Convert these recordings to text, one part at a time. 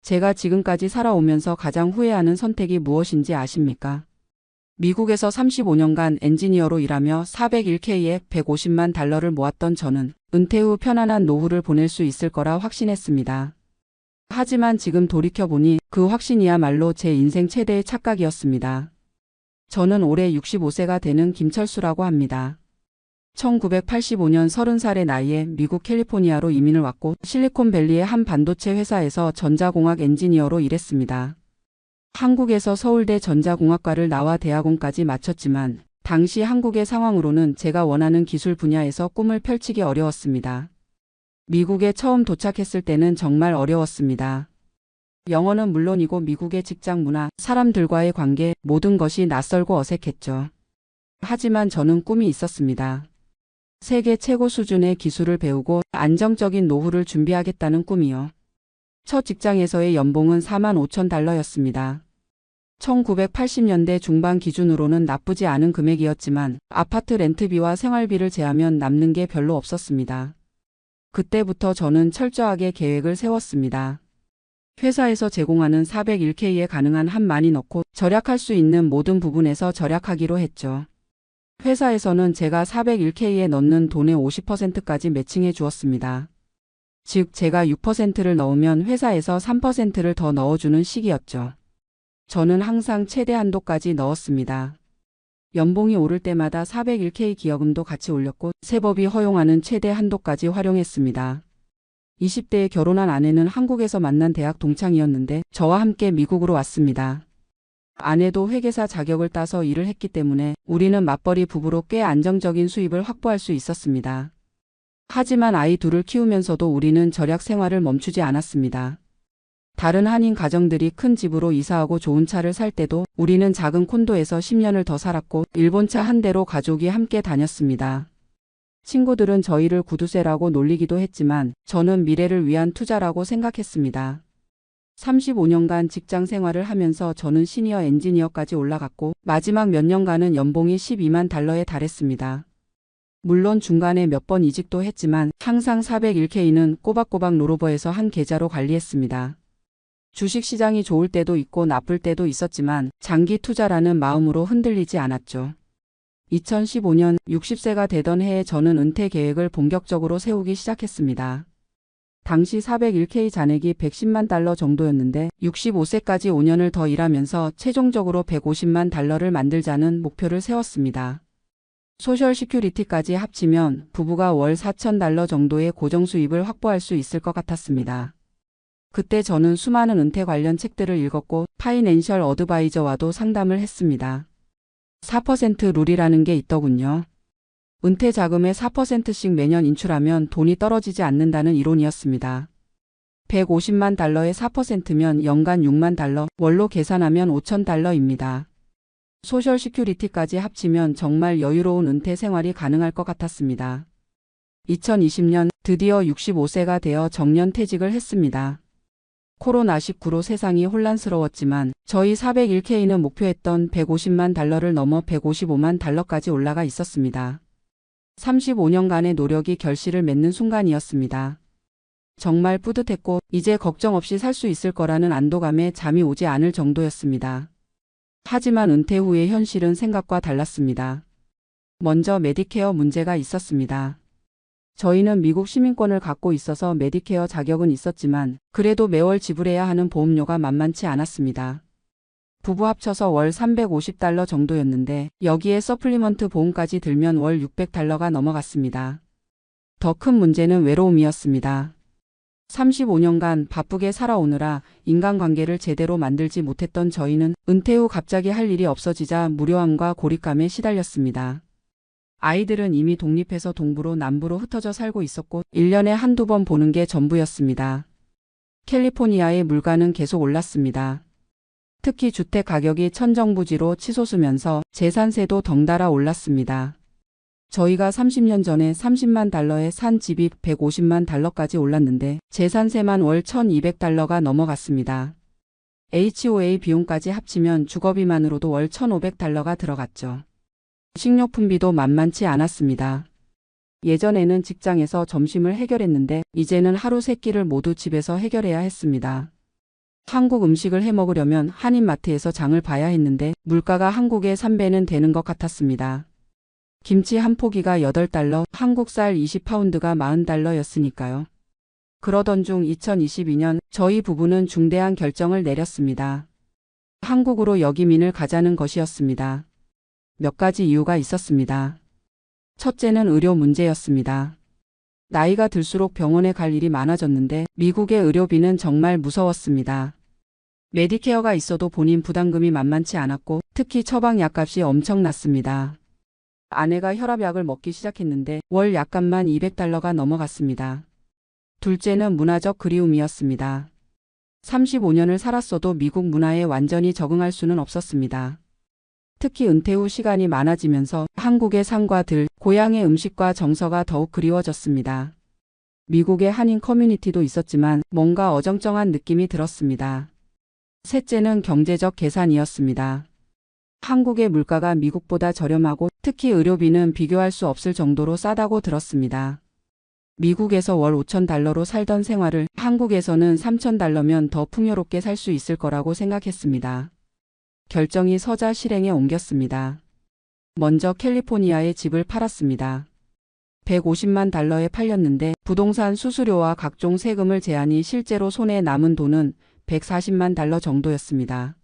제가 지금까지 살아오면서 가장 후회하는 선택이 무엇인지 아십니까? 미국에서 35년간 엔지니어로 일하며 401k에 150만 달러를 모았던 저는 은퇴 후 편안한 노후를 보낼 수 있을 거라 확신했습니다. 하지만 지금 돌이켜보니 그 확신이야말로 제 인생 최대의 착각이었습니다. 저는 올해 65세가 되는 김철수라고 합니다. 1985년 30살의 나이에 미국 캘리포니아로 이민을 왔고 실리콘밸리의 한 반도체 회사에서 전자공학 엔지니어로 일했습니다. 한국에서 서울대 전자공학과를 나와 대학원까지 마쳤지만 당시 한국의 상황으로는 제가 원하는 기술 분야에서 꿈을 펼치기 어려웠습니다. 미국에 처음 도착했을 때는 정말 어려웠습니다. 영어는 물론이고 미국의 직장 문화, 사람들과의 관계, 모든 것이 낯설고 어색했죠. 하지만 저는 꿈이 있었습니다. 세계 최고 수준의 기술을 배우고 안정적인 노후를 준비하겠다는 꿈이요. 첫 직장에서의 연봉은 45,000달러였습니다. 1980년대 중반 기준으로는 나쁘지 않은 금액이었지만 아파트 렌트비와 생활비를 제하면 남는 게 별로 없었습니다. 그때부터 저는 철저하게 계획을 세웠습니다. 회사에서 제공하는 401k에 가능한 한 많이 넣고 절약할 수 있는 모든 부분에서 절약하기로 했죠. 회사에서는 제가 401k에 넣는 돈의 50%까지 매칭해 주었습니다. 즉 제가 6%를 넣으면 회사에서 3%를 더 넣어주는 식이었죠. 저는 항상 최대 한도까지 넣었습니다. 연봉이 오를 때마다 401k 기여금도 같이 올렸고 세법이 허용하는 최대 한도까지 활용했습니다. 20대에 결혼한 아내는 한국에서 만난 대학 동창이었는데 저와 함께 미국으로 왔습니다. 아내도 회계사 자격을 따서 일을 했기 때문에 우리는 맞벌이 부부로 꽤 안정적인 수입을 확보할 수 있었습니다. 하지만 아이 둘을 키우면서도 우리는 절약 생활을 멈추지 않았습니다. 다른 한인 가정들이 큰 집으로 이사하고 좋은 차를 살 때도 우리는 작은 콘도에서 10년을 더 살았고 일본차 한 대로 가족이 함께 다녔습니다. 친구들은 저희를 구두쇠라고 놀리기도 했지만 저는 미래를 위한 투자라고 생각했습니다. 35년간 직장 생활을 하면서 저는 시니어 엔지니어까지 올라갔고 마지막 몇 년간은 연봉이 12만 달러에 달했습니다. 물론 중간에 몇 번 이직도 했지만 항상 401k는 꼬박꼬박 롤오버해서 한 계좌로 관리했습니다. 주식시장이 좋을 때도 있고 나쁠 때도 있었지만 장기 투자라는 마음으로 흔들리지 않았죠. 2015년 60세가 되던 해에 저는 은퇴 계획을 본격적으로 세우기 시작했습니다. 당시 401k 잔액이 110만 달러 정도였는데 65세까지 5년을 더 일하면서 최종적으로 150만 달러를 만들자는 목표를 세웠습니다. 소셜 시큐리티까지 합치면 부부가 월 4,000달러 정도의 고정 수입을 확보할 수 있을 것 같았습니다. 그때 저는 수많은 은퇴 관련 책들을 읽었고 파이낸셜 어드바이저와도 상담을 했습니다. 4% 룰이라는 게 있더군요. 은퇴 자금의 4%씩 매년 인출하면 돈이 떨어지지 않는다는 이론이었습니다. 150만 달러의 4%면 연간 6만 달러, 월로 계산하면 5,000달러입니다. 소셜 시큐리티까지 합치면 정말 여유로운 은퇴 생활이 가능할 것 같았습니다. 2020년 드디어 65세가 되어 정년퇴직을 했습니다. 코로나19로 세상이 혼란스러웠지만 저희 401k는 목표했던 150만 달러를 넘어 155만 달러까지 올라가 있었습니다. 35년간의 노력이 결실을 맺는 순간이었습니다. 정말 뿌듯했고 이제 걱정 없이 살 수 있을 거라는 안도감에 잠이 오지 않을 정도였습니다. 하지만 은퇴 후의 현실은 생각과 달랐습니다. 먼저 메디케어 문제가 있었습니다. 저희는 미국 시민권을 갖고 있어서 메디케어 자격은 있었지만 그래도 매월 지불해야 하는 보험료가 만만치 않았습니다. 부부 합쳐서 월 350달러 정도였는데 여기에 서플리먼트 보험까지 들면 월 600달러가 넘어갔습니다. 더 큰 문제는 외로움이었습니다. 35년간 바쁘게 살아오느라 인간관계를 제대로 만들지 못했던 저희는 은퇴 후 갑자기 할 일이 없어지자 무료함과 고립감에 시달렸습니다. 아이들은 이미 독립해서 동부로 남부로 흩어져 살고 있었고 1년에 한두 번 보는 게 전부였습니다. 캘리포니아의 물가는 계속 올랐습니다. 특히 주택 가격이 천정부지로 치솟으면서 재산세도 덩달아 올랐습니다. 저희가 30년 전에 30만 달러에 산 집이 150만 달러까지 올랐는데 재산세만 월 1,200달러가 넘어갔습니다. HOA 비용까지 합치면 주거비만으로도 월 1,500달러가 들어갔죠. 식료품비도 만만치 않았습니다. 예전에는 직장에서 점심을 해결했는데 이제는 하루 세 끼를 모두 집에서 해결해야 했습니다. 한국 음식을 해 먹으려면 한인마트에서 장을 봐야 했는데 물가가 한국의 3배는 되는 것 같았습니다. 김치 한 포기가 8달러, 한국 쌀 20파운드가 40달러였으니까요. 그러던 중 2022년 저희 부부는 중대한 결정을 내렸습니다. 한국으로 여기민을 가자는 것이었습니다. 몇 가지 이유가 있었습니다. 첫째는 의료 문제였습니다. 나이가 들수록 병원에 갈 일이 많아졌는데 미국의 의료비는 정말 무서웠습니다. 메디케어가 있어도 본인 부담금이 만만치 않았고 특히 처방 약값이 엄청났습니다. 아내가 혈압약을 먹기 시작했는데 월 약값만 200달러가 넘어갔습니다. 둘째는 문화적 그리움이었습니다. 35년을 살았어도 미국 문화에 완전히 적응할 수는 없었습니다. 특히 은퇴 후 시간이 많아지면서 한국의 삶과 들, 고향의 음식과 정서가 더욱 그리워졌습니다. 미국의 한인 커뮤니티도 있었지만 뭔가 어정쩡한 느낌이 들었습니다. 셋째는 경제적 계산이었습니다. 한국의 물가가 미국보다 저렴하고 특히 의료비는 비교할 수 없을 정도로 싸다고 들었습니다. 미국에서 월 5,000달러로 살던 생활을 한국에서는 3,000달러면 더 풍요롭게 살 수 있을 거라고 생각했습니다. 결정이 서자 실행에 옮겼습니다. 먼저 캘리포니아에 집을 팔았습니다. 150만 달러에 팔렸는데 부동산 수수료와 각종 세금을 제하니 실제로 손에 남은 돈은 140만 달러 정도였습니다.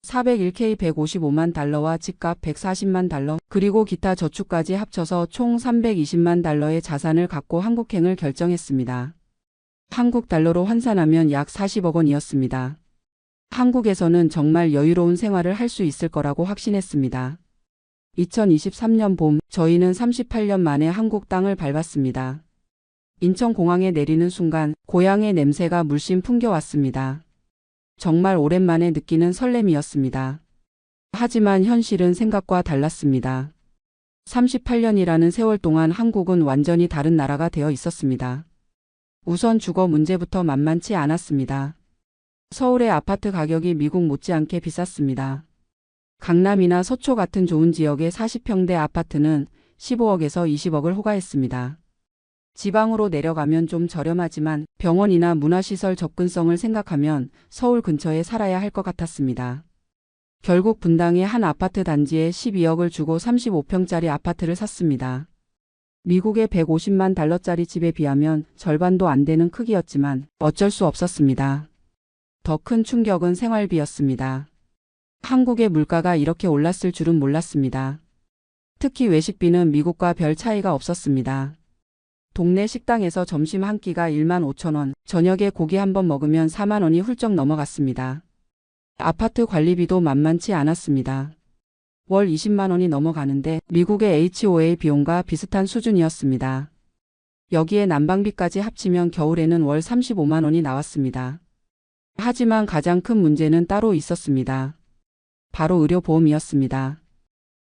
401k 155만 달러와 집값 140만 달러 그리고 기타 저축까지 합쳐서 총 320만 달러의 자산을 갖고 한국행을 결정했습니다. 한국 달러로 환산하면 약 40억 원이었습니다. 한국에서는 정말 여유로운 생활을 할 수 있을 거라고 확신했습니다. 2023년 봄 저희는 38년 만에 한국 땅을 밟았습니다. 인천공항에 내리는 순간 고향의 냄새가 물씬 풍겨왔습니다. 정말 오랜만에 느끼는 설렘이었습니다. 하지만 현실은 생각과 달랐습니다. 38년이라는 세월 동안 한국은 완전히 다른 나라가 되어 있었습니다. 우선 주거 문제부터 만만치 않았습니다. 서울의 아파트 가격이 미국 못지않게 비쌌습니다. 강남이나 서초 같은 좋은 지역의 40평대 아파트는 15억에서 20억을 호가했습니다. 지방으로 내려가면 좀 저렴하지만 병원이나 문화시설 접근성을 생각하면 서울 근처에 살아야 할 것 같았습니다. 결국 분당의 한 아파트 단지에 12억을 주고 35평짜리 아파트를 샀습니다. 미국의 150만 달러짜리 집에 비하면 절반도 안 되는 크기였지만 어쩔 수 없었습니다. 더 큰 충격은 생활비였습니다. 한국의 물가가 이렇게 올랐을 줄은 몰랐습니다. 특히 외식비는 미국과 별 차이가 없었습니다. 동네 식당에서 점심 한 끼가 15,000원, 저녁에 고기 한 번 먹으면 4만 원이 훌쩍 넘어갔습니다. 아파트 관리비도 만만치 않았습니다. 월 20만 원이 넘어가는데 미국의 HOA 비용과 비슷한 수준이었습니다. 여기에 난방비까지 합치면 겨울에는 월 35만 원이 나왔습니다. 하지만 가장 큰 문제는 따로 있었습니다. 바로 의료보험이었습니다.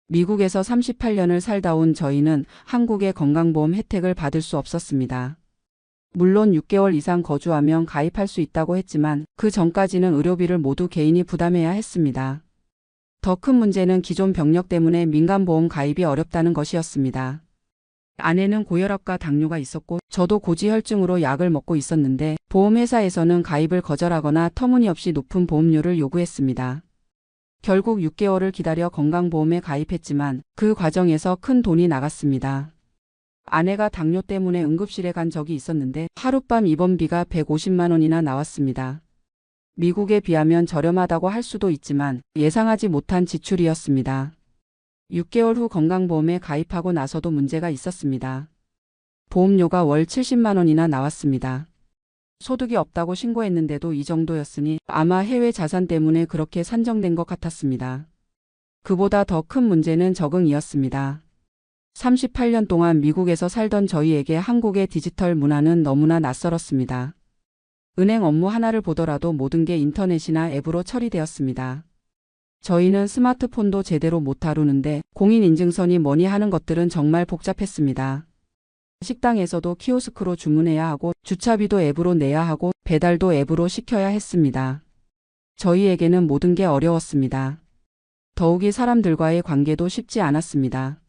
미국에서 38년을 살다 온 저희는 한국의 건강보험 혜택을 받을 수 없었습니다. 물론 6개월 이상 거주하면 가입할 수 있다고 했지만 그 전까지는 의료비를 모두 개인이 부담해야 했습니다. 더 큰 문제는 기존 병력 때문에 민간보험 가입이 어렵다는 것이었습니다. 아내는 고혈압과 당뇨가 있었고 저도 고지혈증으로 약을 먹고 있었는데 보험회사에서는 가입을 거절하거나 터무니없이 높은 보험료를 요구했습니다. 결국 6개월을 기다려 건강보험에 가입했지만 그 과정에서 큰 돈이 나갔습니다. 아내가 당뇨 때문에 응급실에 간 적이 있었는데 하룻밤 입원비가 150만 원이나 나왔습니다. 미국에 비하면 저렴하다고 할 수도 있지만 예상하지 못한 지출이었습니다. 6개월 후 건강보험에 가입하고 나서도 문제가 있었습니다. 보험료가 월 70만 원이나 나왔습니다. 소득이 없다고 신고했는데도 이 정도였으니 아마 해외 자산 때문에 그렇게 산정된 것 같았습니다. 그보다 더 큰 문제는 적응이었습니다. 38년 동안 미국에서 살던 저희에게 한국의 디지털 문화는 너무나 낯설었습니다. 은행 업무 하나를 보더라도 모든 게 인터넷이나 앱으로 처리되었습니다. 저희는 스마트폰도 제대로 못 다루는데 공인인증서니 뭐니 하는 것들은 정말 복잡했습니다. 식당에서도 키오스크로 주문해야 하고 주차비도 앱으로 내야 하고 배달도 앱으로 시켜야 했습니다. 저희에게는 모든 게 어려웠습니다. 더욱이 사람들과의 관계도 쉽지 않았습니다.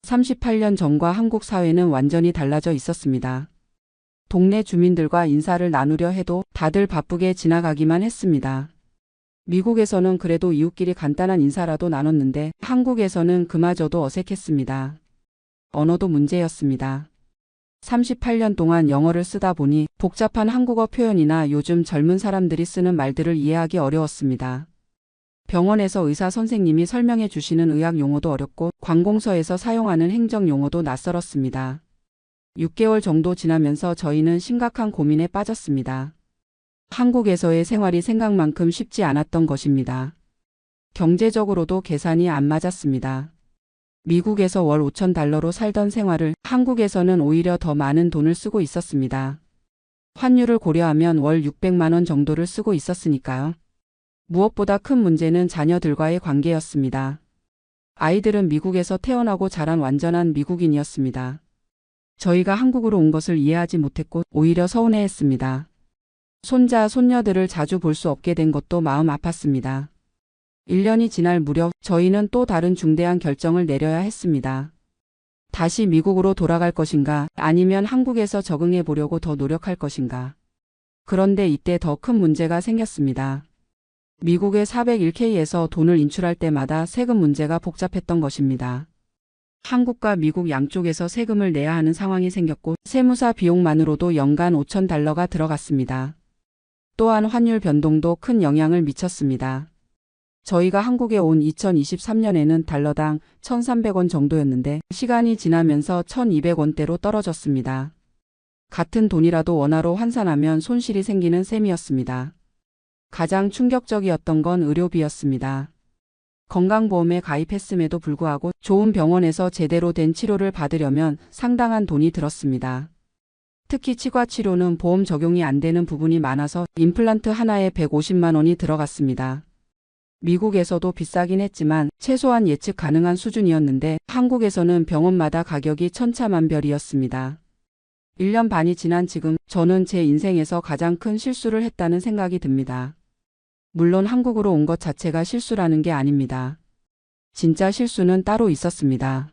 38년 전과 한국 사회는 완전히 달라져 있었습니다. 동네 주민들과 인사를 나누려 해도 다들 바쁘게 지나가기만 했습니다. 미국에서는 그래도 이웃끼리 간단한 인사라도 나눴는데 한국에서는 그마저도 어색했습니다. 언어도 문제였습니다. 38년 동안 영어를 쓰다 보니 복잡한 한국어 표현이나 요즘 젊은 사람들이 쓰는 말들을 이해하기 어려웠습니다. 병원에서 의사 선생님이 설명해 주시는 의학 용어도 어렵고 관공서에서 사용하는 행정 용어도 낯설었습니다. 6개월 정도 지나면서 저희는 심각한 고민에 빠졌습니다. 한국에서의 생활이 생각만큼 쉽지 않았던 것입니다. 경제적으로도 계산이 안 맞았습니다. 미국에서 월 5,000달러로 살던 생활을 한국에서는 오히려 더 많은 돈을 쓰고 있었습니다. 환율을 고려하면 월 600만 원 정도를 쓰고 있었으니까요. 무엇보다 큰 문제는 자녀들과의 관계였습니다. 아이들은 미국에서 태어나고 자란 완전한 미국인이었습니다. 저희가 한국으로 온 것을 이해하지 못했고 오히려 서운해했습니다. 손자, 손녀들을 자주 볼 수 없게 된 것도 마음 아팠습니다. 1년이 지날 무렵 저희는 또 다른 중대한 결정을 내려야 했습니다. 다시 미국으로 돌아갈 것인가 아니면 한국에서 적응해 보려고 더 노력할 것인가. 그런데 이때 더 큰 문제가 생겼습니다. 미국의 401k에서 돈을 인출할 때마다 세금 문제가 복잡했던 것입니다. 한국과 미국 양쪽에서 세금을 내야 하는 상황이 생겼고 세무사 비용만으로도 연간 5,000달러가 들어갔습니다. 또한 환율 변동도 큰 영향을 미쳤습니다. 저희가 한국에 온 2023년에는 달러당 1,300원 정도였는데 시간이 지나면서 1,200원대로 떨어졌습니다. 같은 돈이라도 원화로 환산하면 손실이 생기는 셈이었습니다. 가장 충격적이었던 건 의료비였습니다. 건강보험에 가입했음에도 불구하고 좋은 병원에서 제대로 된 치료를 받으려면 상당한 돈이 들었습니다. 특히 치과 치료는 보험 적용이 안 되는 부분이 많아서 임플란트 하나에 150만 원이 들어갔습니다. 미국에서도 비싸긴 했지만 최소한 예측 가능한 수준이었는데 한국에서는 병원마다 가격이 천차만별이었습니다. 1년 반이 지난 지금 저는 제 인생에서 가장 큰 실수를 했다는 생각이 듭니다. 물론 한국으로 온 것 자체가 실수라는 게 아닙니다. 진짜 실수는 따로 있었습니다.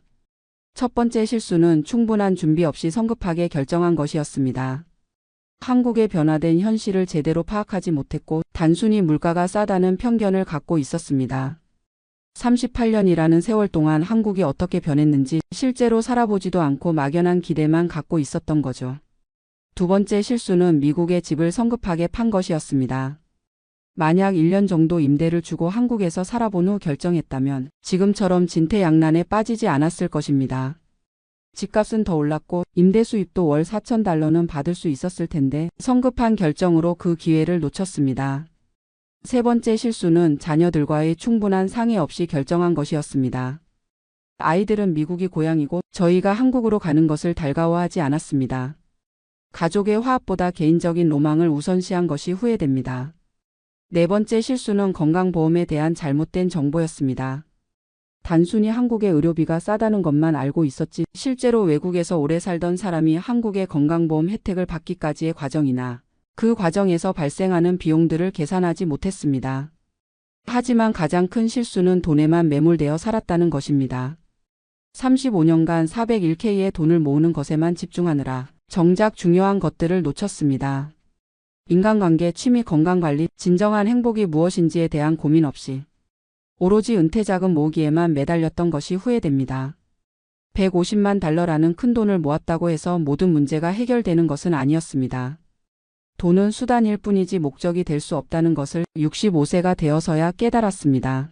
첫 번째 실수는 충분한 준비 없이 성급하게 결정한 것이었습니다. 한국의 변화된 현실을 제대로 파악하지 못했고 단순히 물가가 싸다는 편견을 갖고 있었습니다. 38년이라는 세월 동안 한국이 어떻게 변했는지 실제로 살아보지도 않고 막연한 기대만 갖고 있었던 거죠. 두 번째 실수는 미국의 집을 성급하게 판 것이었습니다. 만약 1년 정도 임대를 주고 한국에서 살아본 후 결정했다면 지금처럼 진퇴양난에 빠지지 않았을 것입니다. 집값은 더 올랐고 임대 수입도 월 4,000달러는 받을 수 있었을 텐데 성급한 결정으로 그 기회를 놓쳤습니다. 세 번째 실수는 자녀들과의 충분한 상의 없이 결정한 것이었습니다. 아이들은 미국이 고향이고 저희가 한국으로 가는 것을 달가워하지 않았습니다. 가족의 화합보다 개인적인 로망을 우선시한 것이 후회됩니다. 네 번째 실수는 건강보험에 대한 잘못된 정보였습니다. 단순히 한국의 의료비가 싸다는 것만 알고 있었지 실제로 외국에서 오래 살던 사람이 한국의 건강보험 혜택을 받기까지의 과정이나 그 과정에서 발생하는 비용들을 계산하지 못했습니다. 하지만 가장 큰 실수는 돈에만 매몰되어 살았다는 것입니다. 35년간 401k의 돈을 모으는 것에만 집중하느라 정작 중요한 것들을 놓쳤습니다. 인간관계, 취미, 건강관리, 진정한 행복이 무엇인지에 대한 고민 없이 오로지 은퇴자금 모으기에만 매달렸던 것이 후회됩니다. 150만 달러라는 큰 돈을 모았다고 해서 모든 문제가 해결되는 것은 아니었습니다. 돈은 수단일 뿐이지 목적이 될 수 없다는 것을 65세가 되어서야 깨달았습니다.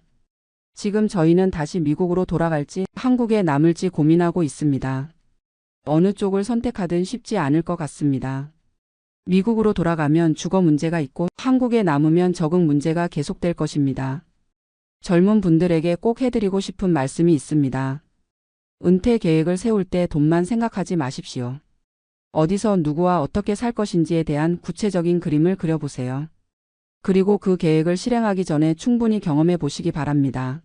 지금 저희는 다시 미국으로 돌아갈지 한국에 남을지 고민하고 있습니다. 어느 쪽을 선택하든 쉽지 않을 것 같습니다. 미국으로 돌아가면 주거 문제가 있고 한국에 남으면 적응 문제가 계속될 것입니다. 젊은 분들에게 꼭 해드리고 싶은 말씀이 있습니다. 은퇴 계획을 세울 때 돈만 생각하지 마십시오. 어디서 누구와 어떻게 살 것인지에 대한 구체적인 그림을 그려보세요. 그리고 그 계획을 실행하기 전에 충분히 경험해 보시기 바랍니다.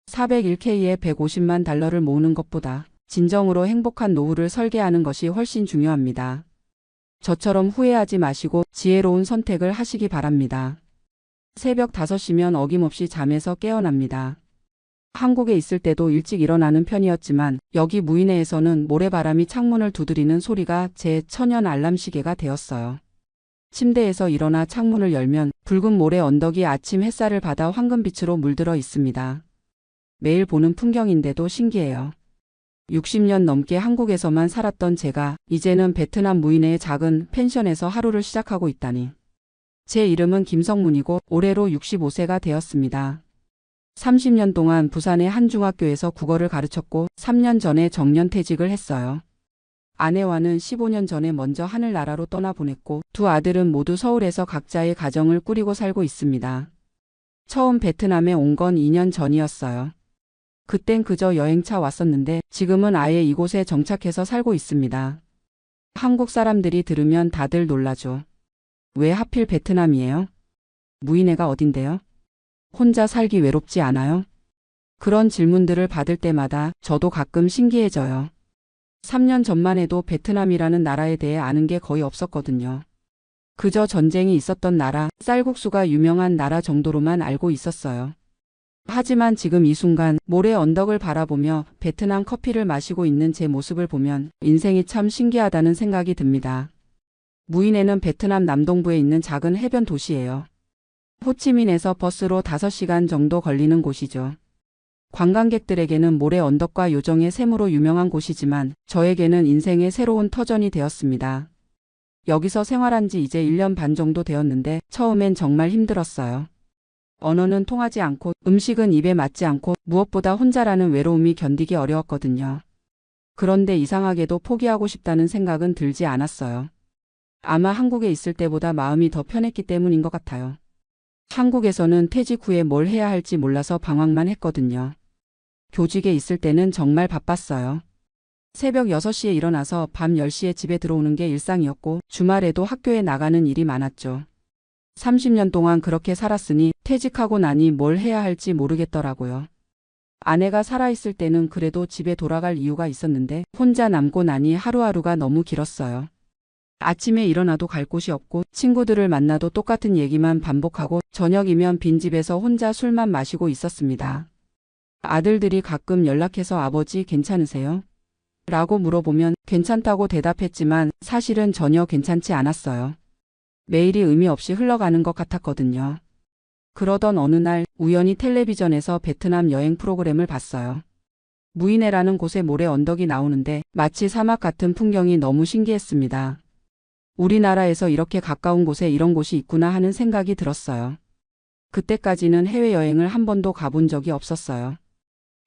401k에 150만 달러를 모으는 것보다 진정으로 행복한 노후를 설계하는 것이 훨씬 중요합니다. 저처럼 후회하지 마시고 지혜로운 선택을 하시기 바랍니다. 새벽 5시면 어김없이 잠에서 깨어납니다. 한국에 있을 때도 일찍 일어나는 편이었지만 여기 무인회에서는 모래바람이 창문을 두드리는 소리가 제 천연 알람 시계가 되었어요. 침대에서 일어나 창문을 열면 붉은 모래 언덕이 아침 햇살을 받아 황금빛으로 물들어 있습니다. 매일 보는 풍경인데도 신기해요. 60년 넘게 한국에서만 살았던 제가 이제는 베트남 무인회의 작은 펜션에서 하루를 시작하고 있다니. 제 이름은 김성문이고 올해로 65세가 되었습니다. 30년 동안 부산의 한 중학교에서 국어를 가르쳤고 3년 전에 정년퇴직을 했어요. 아내와는 15년 전에 먼저 하늘나라로 떠나보냈고 두 아들은 모두 서울에서 각자의 가정을 꾸리고 살고 있습니다. 처음 베트남에 온 건 2년 전이었어요. 그땐 그저 여행차 왔었는데 지금은 아예 이곳에 정착해서 살고 있습니다. 한국 사람들이 들으면 다들 놀라죠. 왜 하필 베트남이에요? 무인회가 어딘데요? 혼자 살기 외롭지 않아요? 그런 질문들을 받을 때마다 저도 가끔 신기해져요. 3년 전만 해도 베트남이라는 나라에 대해 아는 게 거의 없었거든요. 그저 전쟁이 있었던 나라, 쌀국수가 유명한 나라 정도로만 알고 있었어요. 하지만 지금 이 순간 모래 언덕을 바라보며 베트남 커피를 마시고 있는 제 모습을 보면 인생이 참 신기하다는 생각이 듭니다. 무인회는 베트남 남동부에 있는 작은 해변 도시예요. 호치민에서 버스로 5시간 정도 걸리는 곳이죠. 관광객들에게는 모래 언덕과 요정의 샘으로 유명한 곳이지만 저에게는 인생의 새로운 터전이 되었습니다. 여기서 생활한 지 이제 1년 반 정도 되었는데 처음엔 정말 힘들었어요. 언어는 통하지 않고 음식은 입에 맞지 않고 무엇보다 혼자라는 외로움이 견디기 어려웠거든요. 그런데 이상하게도 포기하고 싶다는 생각은 들지 않았어요. 아마 한국에 있을 때보다 마음이 더 편했기 때문인 것 같아요. 한국에서는 퇴직 후에 뭘 해야 할지 몰라서 방황만 했거든요. 교직에 있을 때는 정말 바빴어요. 새벽 6시에 일어나서 밤 10시에 집에 들어오는 게 일상이었고 주말에도 학교에 나가는 일이 많았죠. 30년 동안 그렇게 살았으니 퇴직하고 나니 뭘 해야 할지 모르겠더라고요. 아내가 살아있을 때는 그래도 집에 돌아갈 이유가 있었는데 혼자 남고 나니 하루하루가 너무 길었어요. 아침에 일어나도 갈 곳이 없고 친구들을 만나도 똑같은 얘기만 반복하고 저녁이면 빈집에서 혼자 술만 마시고 있었습니다. 아들들이 가끔 연락해서 아버지 괜찮으세요? 라고 물어보면 괜찮다고 대답했지만 사실은 전혀 괜찮지 않았어요. 매일이 의미 없이 흘러가는 것 같았거든요. 그러던 어느 날 우연히 텔레비전에서 베트남 여행 프로그램을 봤어요. 무인회라는 곳에 모래 언덕이 나오는데 마치 사막 같은 풍경이 너무 신기했습니다. 우리나라에서 이렇게 가까운 곳에 이런 곳이 있구나 하는 생각이 들었어요. 그때까지는 해외여행을 한 번도 가본 적이 없었어요.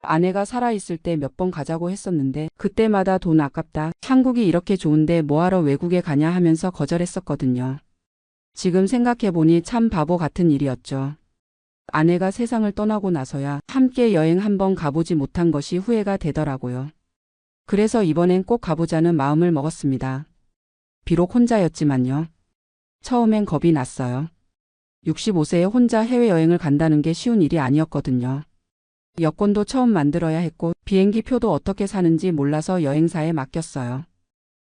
아내가 살아있을 때 몇 번 가자고 했었는데 그때마다 돈 아깝다, 한국이 이렇게 좋은데 뭐하러 외국에 가냐 하면서 거절했었거든요. 지금 생각해보니 참 바보 같은 일이었죠. 아내가 세상을 떠나고 나서야 함께 여행 한번 가보지 못한 것이 후회가 되더라고요. 그래서 이번엔 꼭 가보자는 마음을 먹었습니다. 비록 혼자였지만요. 처음엔 겁이 났어요. 65세에 혼자 해외여행을 간다는 게 쉬운 일이 아니었거든요. 여권도 처음 만들어야 했고 비행기 표도 어떻게 사는지 몰라서 여행사에 맡겼어요.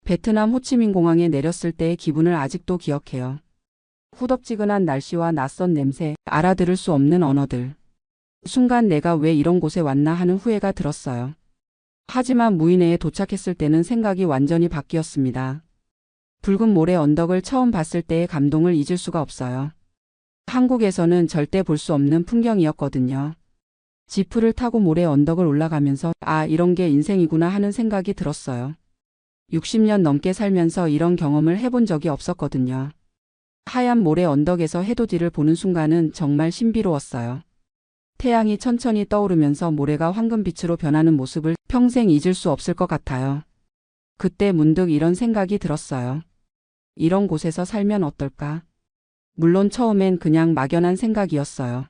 베트남 호치민 공항에 내렸을 때의 기분을 아직도 기억해요. 후덥지근한 날씨와 낯선 냄새, 알아들을 수 없는 언어들. 순간 내가 왜 이런 곳에 왔나 하는 후회가 들었어요. 하지만 무인회에 도착했을 때는 생각이 완전히 바뀌었습니다. 붉은 모래 언덕을 처음 봤을 때의 감동을 잊을 수가 없어요. 한국에서는 절대 볼 수 없는 풍경이었거든요. 지프를 타고 모래 언덕을 올라가면서 아, 이런 게 인생이구나 하는 생각이 들었어요. 60년 넘게 살면서 이런 경험을 해본 적이 없었거든요. 하얀 모래 언덕에서 해돋이를 보는 순간은 정말 신비로웠어요. 태양이 천천히 떠오르면서 모래가 황금빛으로 변하는 모습을 평생 잊을 수 없을 것 같아요. 그때 문득 이런 생각이 들었어요. 이런 곳에서 살면 어떨까? 물론 처음엔 그냥 막연한 생각이었어요.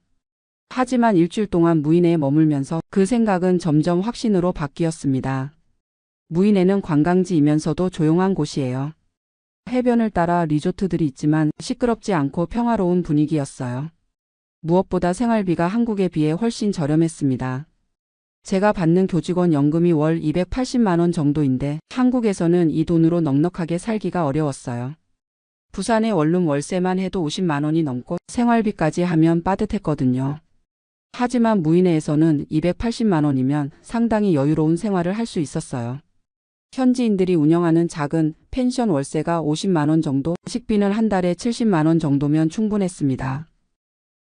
하지만 일주일 동안 무인회에 머물면서 그 생각은 점점 확신으로 바뀌었습니다. 무인회는 관광지이면서도 조용한 곳이에요. 해변을 따라 리조트들이 있지만 시끄럽지 않고 평화로운 분위기였어요. 무엇보다 생활비가 한국에 비해 훨씬 저렴했습니다. 제가 받는 교직원 연금이 월 280만 원 정도인데 한국에서는 이 돈으로 넉넉하게 살기가 어려웠어요. 부산의 원룸 월세만 해도 50만 원이 넘고 생활비까지 하면 빠듯했거든요. 하지만 무이네에서는 280만 원이면 상당히 여유로운 생활을 할 수 있었어요. 현지인들이 운영하는 작은 펜션 월세가 50만 원 정도, 식비는 한 달에 70만 원 정도면 충분했습니다.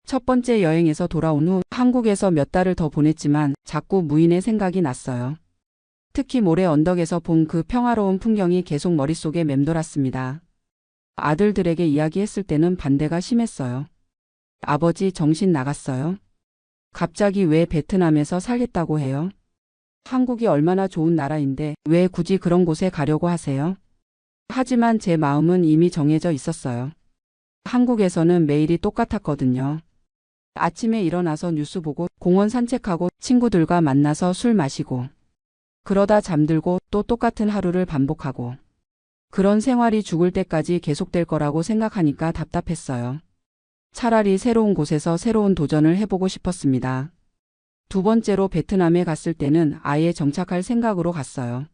첫 번째 여행에서 돌아온 후 한국에서 몇 달을 더 보냈지만 자꾸 무인의 생각이 났어요. 특히 모래 언덕에서 본 그 평화로운 풍경이 계속 머릿속에 맴돌았습니다. 아들들에게 이야기했을 때는 반대가 심했어요. 아버지 정신 나갔어요? 갑자기 왜 베트남에서 살겠다고 해요? 한국이 얼마나 좋은 나라인데 왜 굳이 그런 곳에 가려고 하세요? 하지만 제 마음은 이미 정해져 있었어요. 한국에서는 매일이 똑같았거든요. 아침에 일어나서 뉴스 보고 공원 산책하고 친구들과 만나서 술 마시고 그러다 잠들고 또 똑같은 하루를 반복하고 그런 생활이 죽을 때까지 계속될 거라고 생각하니까 답답했어요. 차라리 새로운 곳에서 새로운 도전을 해보고 싶었습니다. 두 번째로 베트남에 갔을 때는 아예 정착할 생각으로 갔어요.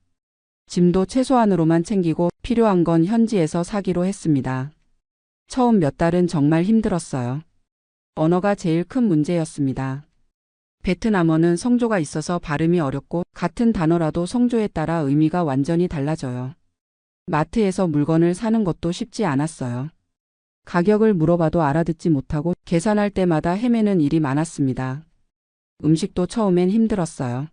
짐도 최소한으로만 챙기고 필요한 건 현지에서 사기로 했습니다. 처음 몇 달은 정말 힘들었어요. 언어가 제일 큰 문제였습니다. 베트남어는 성조가 있어서 발음이 어렵고 같은 단어라도 성조에 따라 의미가 완전히 달라져요. 마트에서 물건을 사는 것도 쉽지 않았어요. 가격을 물어봐도 알아듣지 못하고 계산할 때마다 헤매는 일이 많았습니다. 음식도 처음엔 힘들었어요.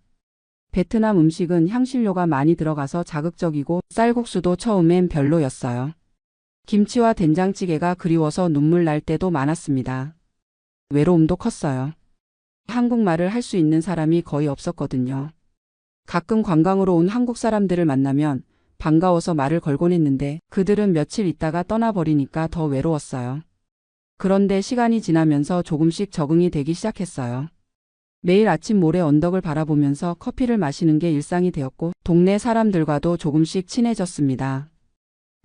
베트남 음식은 향신료가 많이 들어가서 자극적이고 쌀국수도 처음엔 별로였어요. 김치와 된장찌개가 그리워서 눈물 날 때도 많았습니다. 외로움도 컸어요. 한국말을 할 수 있는 사람이 거의 없었거든요. 가끔 관광으로 온 한국 사람들을 만나면 반가워서 말을 걸곤 했는데 그들은 며칠 있다가 떠나버리니까 더 외로웠어요. 그런데 시간이 지나면서 조금씩 적응이 되기 시작했어요. 매일 아침 모래 언덕을 바라보면서 커피를 마시는 게 일상이 되었고 동네 사람들과도 조금씩 친해졌습니다.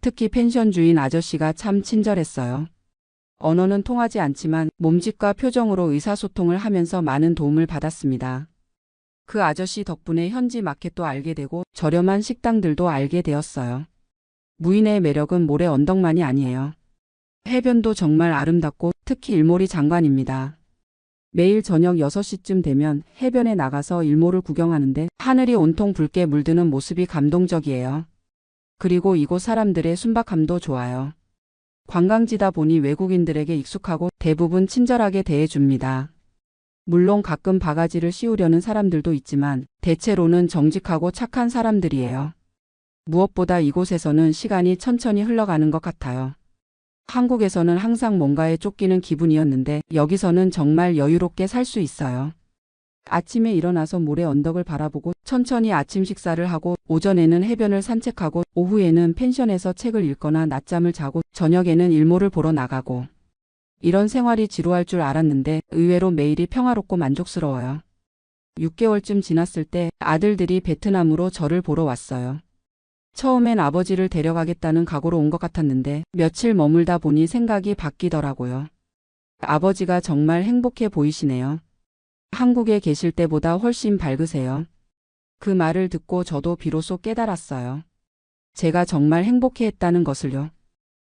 특히 펜션 주인 아저씨가 참 친절했어요. 언어는 통하지 않지만 몸짓과 표정으로 의사소통을 하면서 많은 도움을 받았습니다. 그 아저씨 덕분에 현지 마켓도 알게 되고 저렴한 식당들도 알게 되었어요. 무인의 매력은 모래 언덕만이 아니에요. 해변도 정말 아름답고 특히 일몰이 장관입니다. 매일 저녁 6시쯤 되면 해변에 나가서 일몰을 구경하는데 하늘이 온통 붉게 물드는 모습이 감동적이에요. 그리고 이곳 사람들의 순박함도 좋아요. 관광지다 보니 외국인들에게 익숙하고 대부분 친절하게 대해줍니다. 물론 가끔 바가지를 씌우려는 사람들도 있지만 대체로는 정직하고 착한 사람들이에요. 무엇보다 이곳에서는 시간이 천천히 흘러가는 것 같아요. 한국에서는 항상 뭔가에 쫓기는 기분이었는데 여기서는 정말 여유롭게 살 수 있어요. 아침에 일어나서 모래 언덕을 바라보고 천천히 아침 식사를 하고 오전에는 해변을 산책하고 오후에는 펜션에서 책을 읽거나 낮잠을 자고 저녁에는 일몰을 보러 나가고 이런 생활이 지루할 줄 알았는데 의외로 매일이 평화롭고 만족스러워요. 6개월쯤 지났을 때 아들들이 베트남으로 저를 보러 왔어요. 처음엔 아버지를 데려가겠다는 각오로 온 것 같았는데 며칠 머물다 보니 생각이 바뀌더라고요. 아버지가 정말 행복해 보이시네요. 한국에 계실 때보다 훨씬 밝으세요. 그 말을 듣고 저도 비로소 깨달았어요. 제가 정말 행복해했다는 것을요.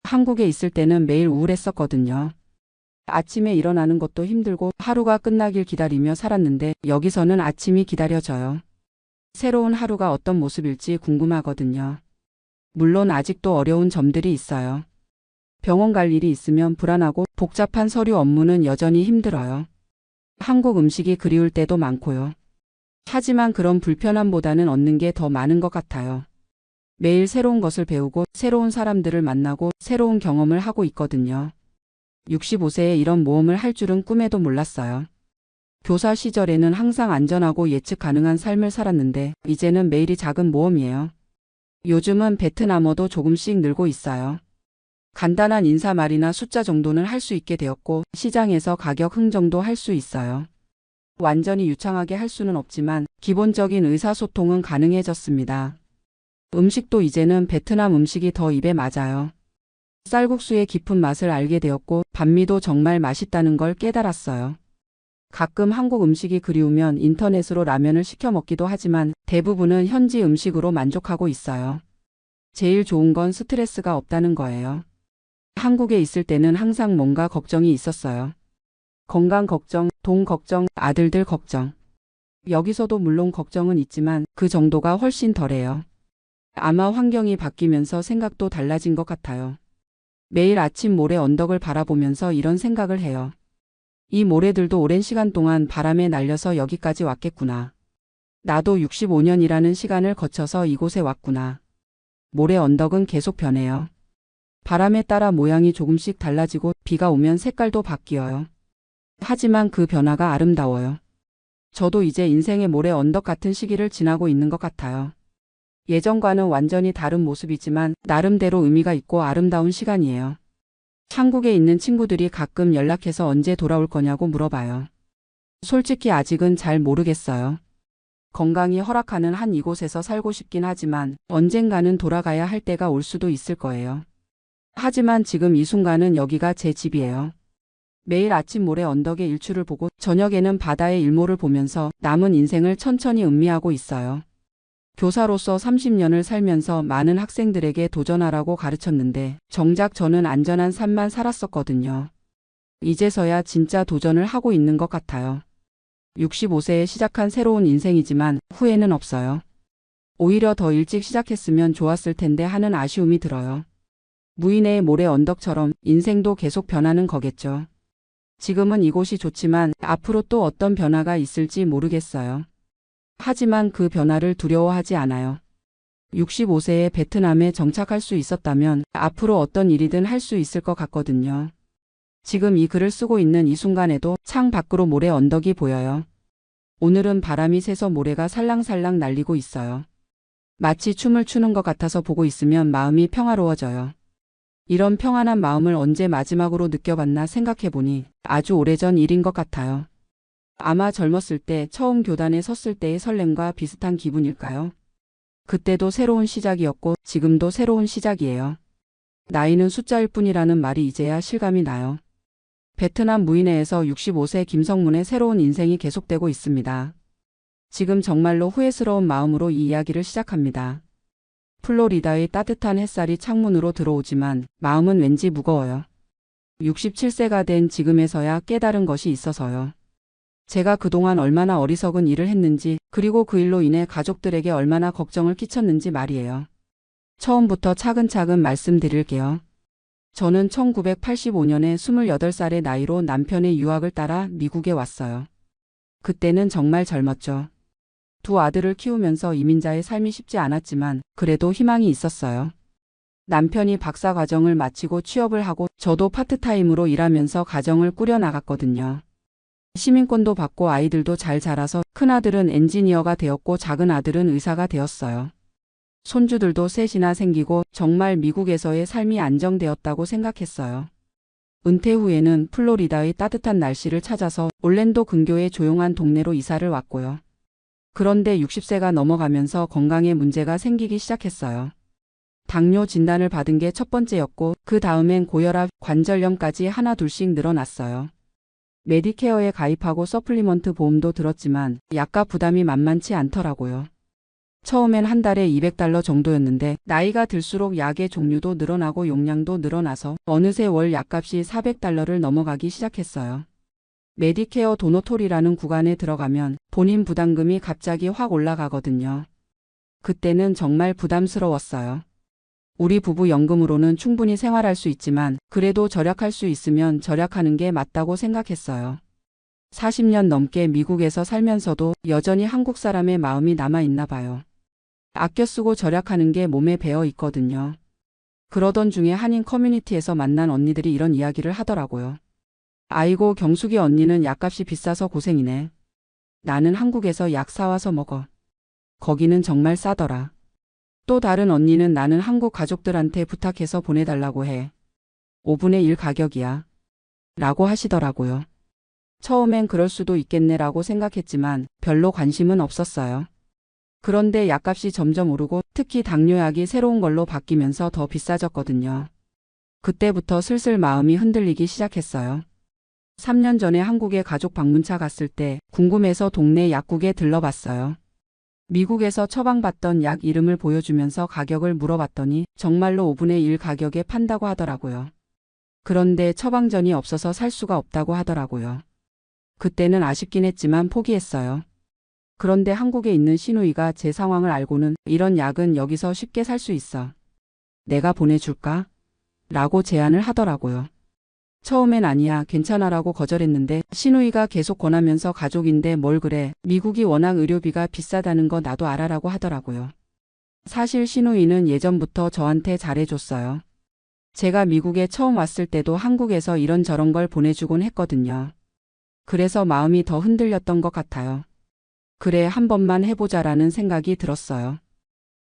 한국에 있을 때는 매일 우울했었거든요. 아침에 일어나는 것도 힘들고 하루가 끝나길 기다리며 살았는데 여기서는 아침이 기다려져요. 새로운 하루가 어떤 모습일지 궁금하거든요. 물론 아직도 어려운 점들이 있어요. 병원 갈 일이 있으면 불안하고 복잡한 서류 업무는 여전히 힘들어요. 한국 음식이 그리울 때도 많고요. 하지만 그런 불편함보다는 얻는 게 더 많은 것 같아요. 매일 새로운 것을 배우고 새로운 사람들을 만나고 새로운 경험을 하고 있거든요. 65세에 이런 모험을 할 줄은 꿈에도 몰랐어요. 교사 시절에는 항상 안전하고 예측 가능한 삶을 살았는데 이제는 매일이 작은 모험이에요. 요즘은 베트남어도 조금씩 늘고 있어요. 간단한 인사말이나 숫자 정도는 할 수 있게 되었고 시장에서 가격 흥정도 할 수 있어요. 완전히 유창하게 할 수는 없지만 기본적인 의사소통은 가능해졌습니다. 음식도 이제는 베트남 음식이 더 입에 맞아요. 쌀국수의 깊은 맛을 알게 되었고 반미도 정말 맛있다는 걸 깨달았어요. 가끔 한국 음식이 그리우면 인터넷으로 라면을 시켜 먹기도 하지만 대부분은 현지 음식으로 만족하고 있어요. 제일 좋은 건 스트레스가 없다는 거예요. 한국에 있을 때는 항상 뭔가 걱정이 있었어요. 건강 걱정, 돈 걱정, 아들들 걱정. 여기서도 물론 걱정은 있지만 그 정도가 훨씬 덜해요. 아마 환경이 바뀌면서 생각도 달라진 것 같아요. 매일 아침 모래 언덕을 바라보면서 이런 생각을 해요. 이 모래들도 오랜 시간 동안 바람에 날려서 여기까지 왔겠구나. 나도 65년이라는 시간을 거쳐서 이곳에 왔구나. 모래 언덕은 계속 변해요. 바람에 따라 모양이 조금씩 달라지고 비가 오면 색깔도 바뀌어요. 하지만 그 변화가 아름다워요. 저도 이제 인생의 모래 언덕 같은 시기를 지나고 있는 것 같아요. 예전과는 완전히 다른 모습이지만 나름대로 의미가 있고 아름다운 시간이에요. 한국에 있는 친구들이 가끔 연락해서 언제 돌아올 거냐고 물어봐요. 솔직히 아직은 잘 모르겠어요. 건강이 허락하는 한 이곳에서 살고 싶긴 하지만 언젠가는 돌아가야 할 때가 올 수도 있을 거예요. 하지만 지금 이 순간은 여기가 제 집이에요. 매일 아침 모래 언덕의 일출을 보고 저녁에는 바다의 일몰을 보면서 남은 인생을 천천히 음미하고 있어요. 교사로서 30년을 살면서 많은 학생들에게 도전하라고 가르쳤는데 정작 저는 안전한 삶만 살았었거든요. 이제서야 진짜 도전을 하고 있는 것 같아요. 65세에 시작한 새로운 인생이지만 후회는 없어요. 오히려 더 일찍 시작했으면 좋았을 텐데 하는 아쉬움이 들어요. 무인의 모래 언덕처럼 인생도 계속 변하는 거겠죠. 지금은 이곳이 좋지만 앞으로 또 어떤 변화가 있을지 모르겠어요. 하지만 그 변화를 두려워하지 않아요. 65세에 베트남에 정착할 수 있었다면 앞으로 어떤 일이든 할 수 있을 것 같거든요. 지금 이 글을 쓰고 있는 이 순간에도 창 밖으로 모래 언덕이 보여요. 오늘은 바람이 세서 모래가 살랑살랑 날리고 있어요. 마치 춤을 추는 것 같아서 보고 있으면 마음이 평화로워져요. 이런 평안한 마음을 언제 마지막으로 느껴봤나 생각해보니 아주 오래전 일인 것 같아요. 아마 젊었을 때 처음 교단에 섰을 때의 설렘과 비슷한 기분일까요? 그때도 새로운 시작이었고 지금도 새로운 시작이에요. 나이는 숫자일 뿐이라는 말이 이제야 실감이 나요. 베트남 무인회에서 65세 김성문의 새로운 인생이 계속되고 있습니다. 지금 정말로 후회스러운 마음으로 이 이야기를 시작합니다. 플로리다의 따뜻한 햇살이 창문으로 들어오지만 마음은 왠지 무거워요. 67세가 된 지금에서야 깨달은 것이 있어서요. 제가 그동안 얼마나 어리석은 일을 했는지 그리고 그 일로 인해 가족들에게 얼마나 걱정을 끼쳤는지 말이에요. 처음부터 차근차근 말씀드릴게요. 저는 1985년에 28살의 나이로 남편의 유학을 따라 미국에 왔어요. 그때는 정말 젊었죠. 두 아들을 키우면서 이민자의 삶이 쉽지 않았지만 그래도 희망이 있었어요. 남편이 박사 과정을 마치고 취업을 하고 저도 파트타임으로 일하면서 가정을 꾸려나갔거든요. 시민권도 받고 아이들도 잘 자라서 큰아들은 엔지니어가 되었고 작은 아들은 의사가 되었어요. 손주들도 셋이나 생기고 정말 미국에서의 삶이 안정되었다고 생각했어요. 은퇴 후에는 플로리다의 따뜻한 날씨를 찾아서 올랜도 근교의 조용한 동네로 이사를 왔고요. 그런데 60세가 넘어가면서 건강에 문제가 생기기 시작했어요. 당뇨 진단을 받은 게 첫 번째였고 그 다음엔 고혈압, 관절염까지 하나둘씩 늘어났어요. 메디케어에 가입하고 서플리먼트 보험도 들었지만 약값 부담이 만만치 않더라고요. 처음엔 한 달에 $200 정도였는데 나이가 들수록 약의 종류도 늘어나고 용량도 늘어나서 어느새 월 약값이 $400를 넘어가기 시작했어요. 메디케어 도너토리라는 구간에 들어가면 본인 부담금이 갑자기 확 올라가거든요. 그때는 정말 부담스러웠어요. 우리 부부 연금으로는 충분히 생활할 수 있지만 그래도 절약할 수 있으면 절약하는 게 맞다고 생각했어요. 40년 넘게 미국에서 살면서도 여전히 한국 사람의 마음이 남아있나 봐요. 아껴 쓰고 절약하는 게 몸에 배어 있거든요. 그러던 중에 한인 커뮤니티에서 만난 언니들이 이런 이야기를 하더라고요. 아이고 경숙이 언니는 약값이 비싸서 고생이네. 나는 한국에서 약 사와서 먹어. 거기는 정말 싸더라. 또 다른 언니는 나는 한국 가족들한테 부탁해서 보내달라고 해. 5분의 1 가격이야. 라고 하시더라고요. 처음엔 그럴 수도 있겠네라고 생각했지만 별로 관심은 없었어요. 그런데 약값이 점점 오르고 특히 당뇨약이 새로운 걸로 바뀌면서 더 비싸졌거든요. 그때부터 슬슬 마음이 흔들리기 시작했어요. 3년 전에 한국에 가족 방문차 갔을 때 궁금해서 동네 약국에 들러봤어요. 미국에서 처방받던 약 이름을 보여주면서 가격을 물어봤더니 정말로 5분의 1 가격에 판다고 하더라고요. 그런데 처방전이 없어서 살 수가 없다고 하더라고요. 그때는 아쉽긴 했지만 포기했어요. 그런데 한국에 있는 시누이가 제 상황을 알고는 이런 약은 여기서 쉽게 살 수 있어. 내가 보내줄까? 라고 제안을 하더라고요. 처음엔 아니야, 괜찮아라고 거절했는데 시누이가 계속 권하면서 가족인데 뭘 그래. 미국이 워낙 의료비가 비싸다는 거 나도 알아라고 하더라고요. 사실 시누이는 예전부터 저한테 잘해줬어요. 제가 미국에 처음 왔을 때도 한국에서 이런저런 걸 보내주곤 했거든요. 그래서 마음이 더 흔들렸던 것 같아요. 그래, 한 번만 해보자라는 생각이 들었어요.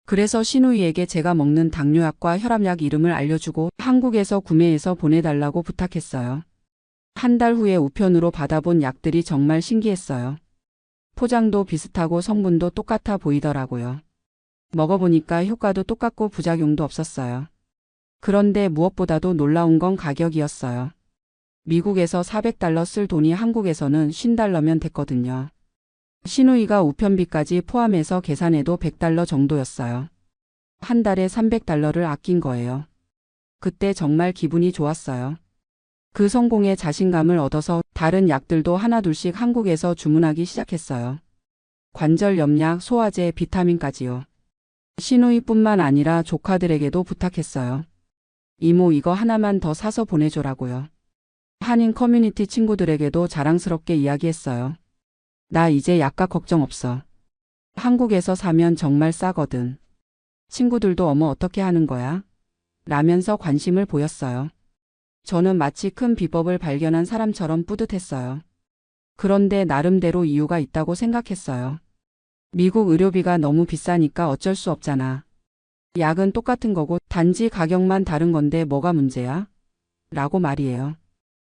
그래서 시누이에게 제가 먹는 당뇨약과 혈압약 이름을 알려주고 한국에서 구매해서 보내달라고 부탁했어요. 한 달 후에 우편으로 받아본 약들이 정말 신기했어요. 포장도 비슷하고 성분도 똑같아 보이더라고요. 먹어보니까 효과도 똑같고 부작용도 없었어요. 그런데 무엇보다도 놀라운 건 가격이었어요. 미국에서 $400 쓸 돈이 한국에서는 $50면 됐거든요. 시누이가 우편비까지 포함해서 계산해도 $100 정도였어요. 한 달에 $300를 아낀 거예요. 그때 정말 기분이 좋았어요. 그 성공에 자신감을 얻어서 다른 약들도 하나둘씩 한국에서 주문하기 시작했어요. 관절 염약, 소화제, 비타민까지요. 시누이뿐만 아니라 조카들에게도 부탁했어요. 이모, 이거 하나만 더 사서 보내줘라고요. 한인 커뮤니티 친구들에게도 자랑스럽게 이야기했어요. 나 이제 약값 걱정 없어. 한국에서 사면 정말 싸거든. 친구들도 어머 어떻게 하는 거야? 라면서 관심을 보였어요. 저는 마치 큰 비법을 발견한 사람처럼 뿌듯했어요. 그런데 나름대로 이유가 있다고 생각했어요. 미국 의료비가 너무 비싸니까 어쩔 수 없잖아. 약은 똑같은 거고 단지 가격만 다른 건데 뭐가 문제야? 라고 말이에요.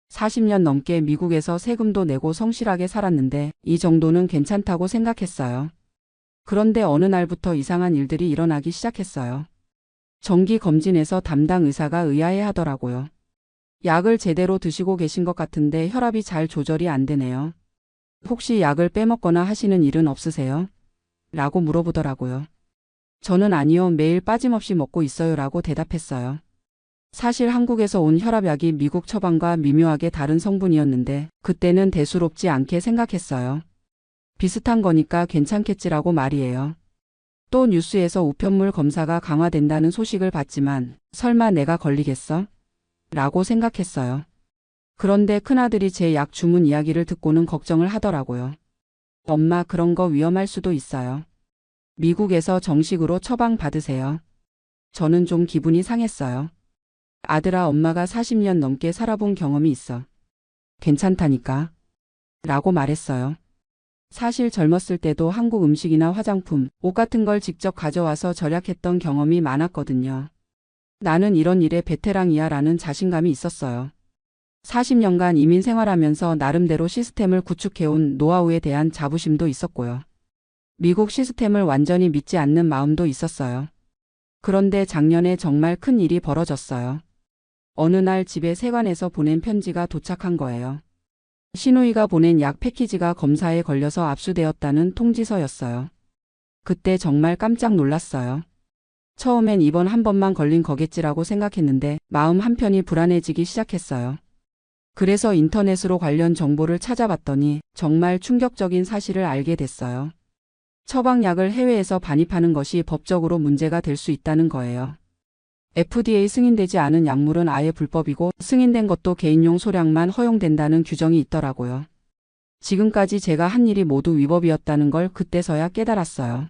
40년 넘게 미국에서 세금도 내고 성실하게 살았는데 이 정도는 괜찮다고 생각했어요. 그런데 어느 날부터 이상한 일들이 일어나기 시작했어요. 정기 검진에서 담당 의사가 의아해 하더라고요. 약을 제대로 드시고 계신 것 같은데 혈압이 잘 조절이 안 되네요. 혹시 약을 빼먹거나 하시는 일은 없으세요? 라고 물어보더라고요. 저는 아니요, 매일 빠짐없이 먹고 있어요 라고 대답했어요. 사실 한국에서 온 혈압약이 미국 처방과 미묘하게 다른 성분이었는데 그때는 대수롭지 않게 생각했어요. 비슷한 거니까 괜찮겠지라고 말이에요. 또 뉴스에서 우편물 검사가 강화된다는 소식을 봤지만 설마 내가 걸리겠어? 라고 생각했어요. 그런데 큰아들이 제 약 주문 이야기를 듣고는 걱정을 하더라고요. 엄마, 그런 거 위험할 수도 있어요. 미국에서 정식으로 처방 받으세요. 저는 좀 기분이 상했어요. 아들아, 엄마가 40년 넘게 살아본 경험이 있어. 괜찮다니까. 라고 말했어요. 사실 젊었을 때도 한국 음식이나 화장품, 옷 같은 걸 직접 가져와서 절약했던 경험이 많았거든요. 나는 이런 일에 베테랑이야 라는 자신감이 있었어요. 40년간 이민 생활하면서 나름대로 시스템을 구축해온 노하우에 대한 자부심도 있었고요. 미국 시스템을 완전히 믿지 않는 마음도 있었어요. 그런데 작년에 정말 큰 일이 벌어졌어요. 어느 날 집에 세관에서 보낸 편지가 도착한 거예요. 시누이가 보낸 약 패키지가 검사에 걸려서 압수되었다는 통지서였어요. 그때 정말 깜짝 놀랐어요. 처음엔 이번 한 번만 걸린 거겠지라고 생각했는데 마음 한편이 불안해지기 시작했어요. 그래서 인터넷으로 관련 정보를 찾아봤더니 정말 충격적인 사실을 알게 됐어요. 처방약을 해외에서 반입하는 것이 법적으로 문제가 될 수 있다는 거예요. FDA 승인되지 않은 약물은 아예 불법이고 승인된 것도 개인용 소량만 허용된다는 규정이 있더라고요. 지금까지 제가 한 일이 모두 위법이었다는 걸 그때서야 깨달았어요.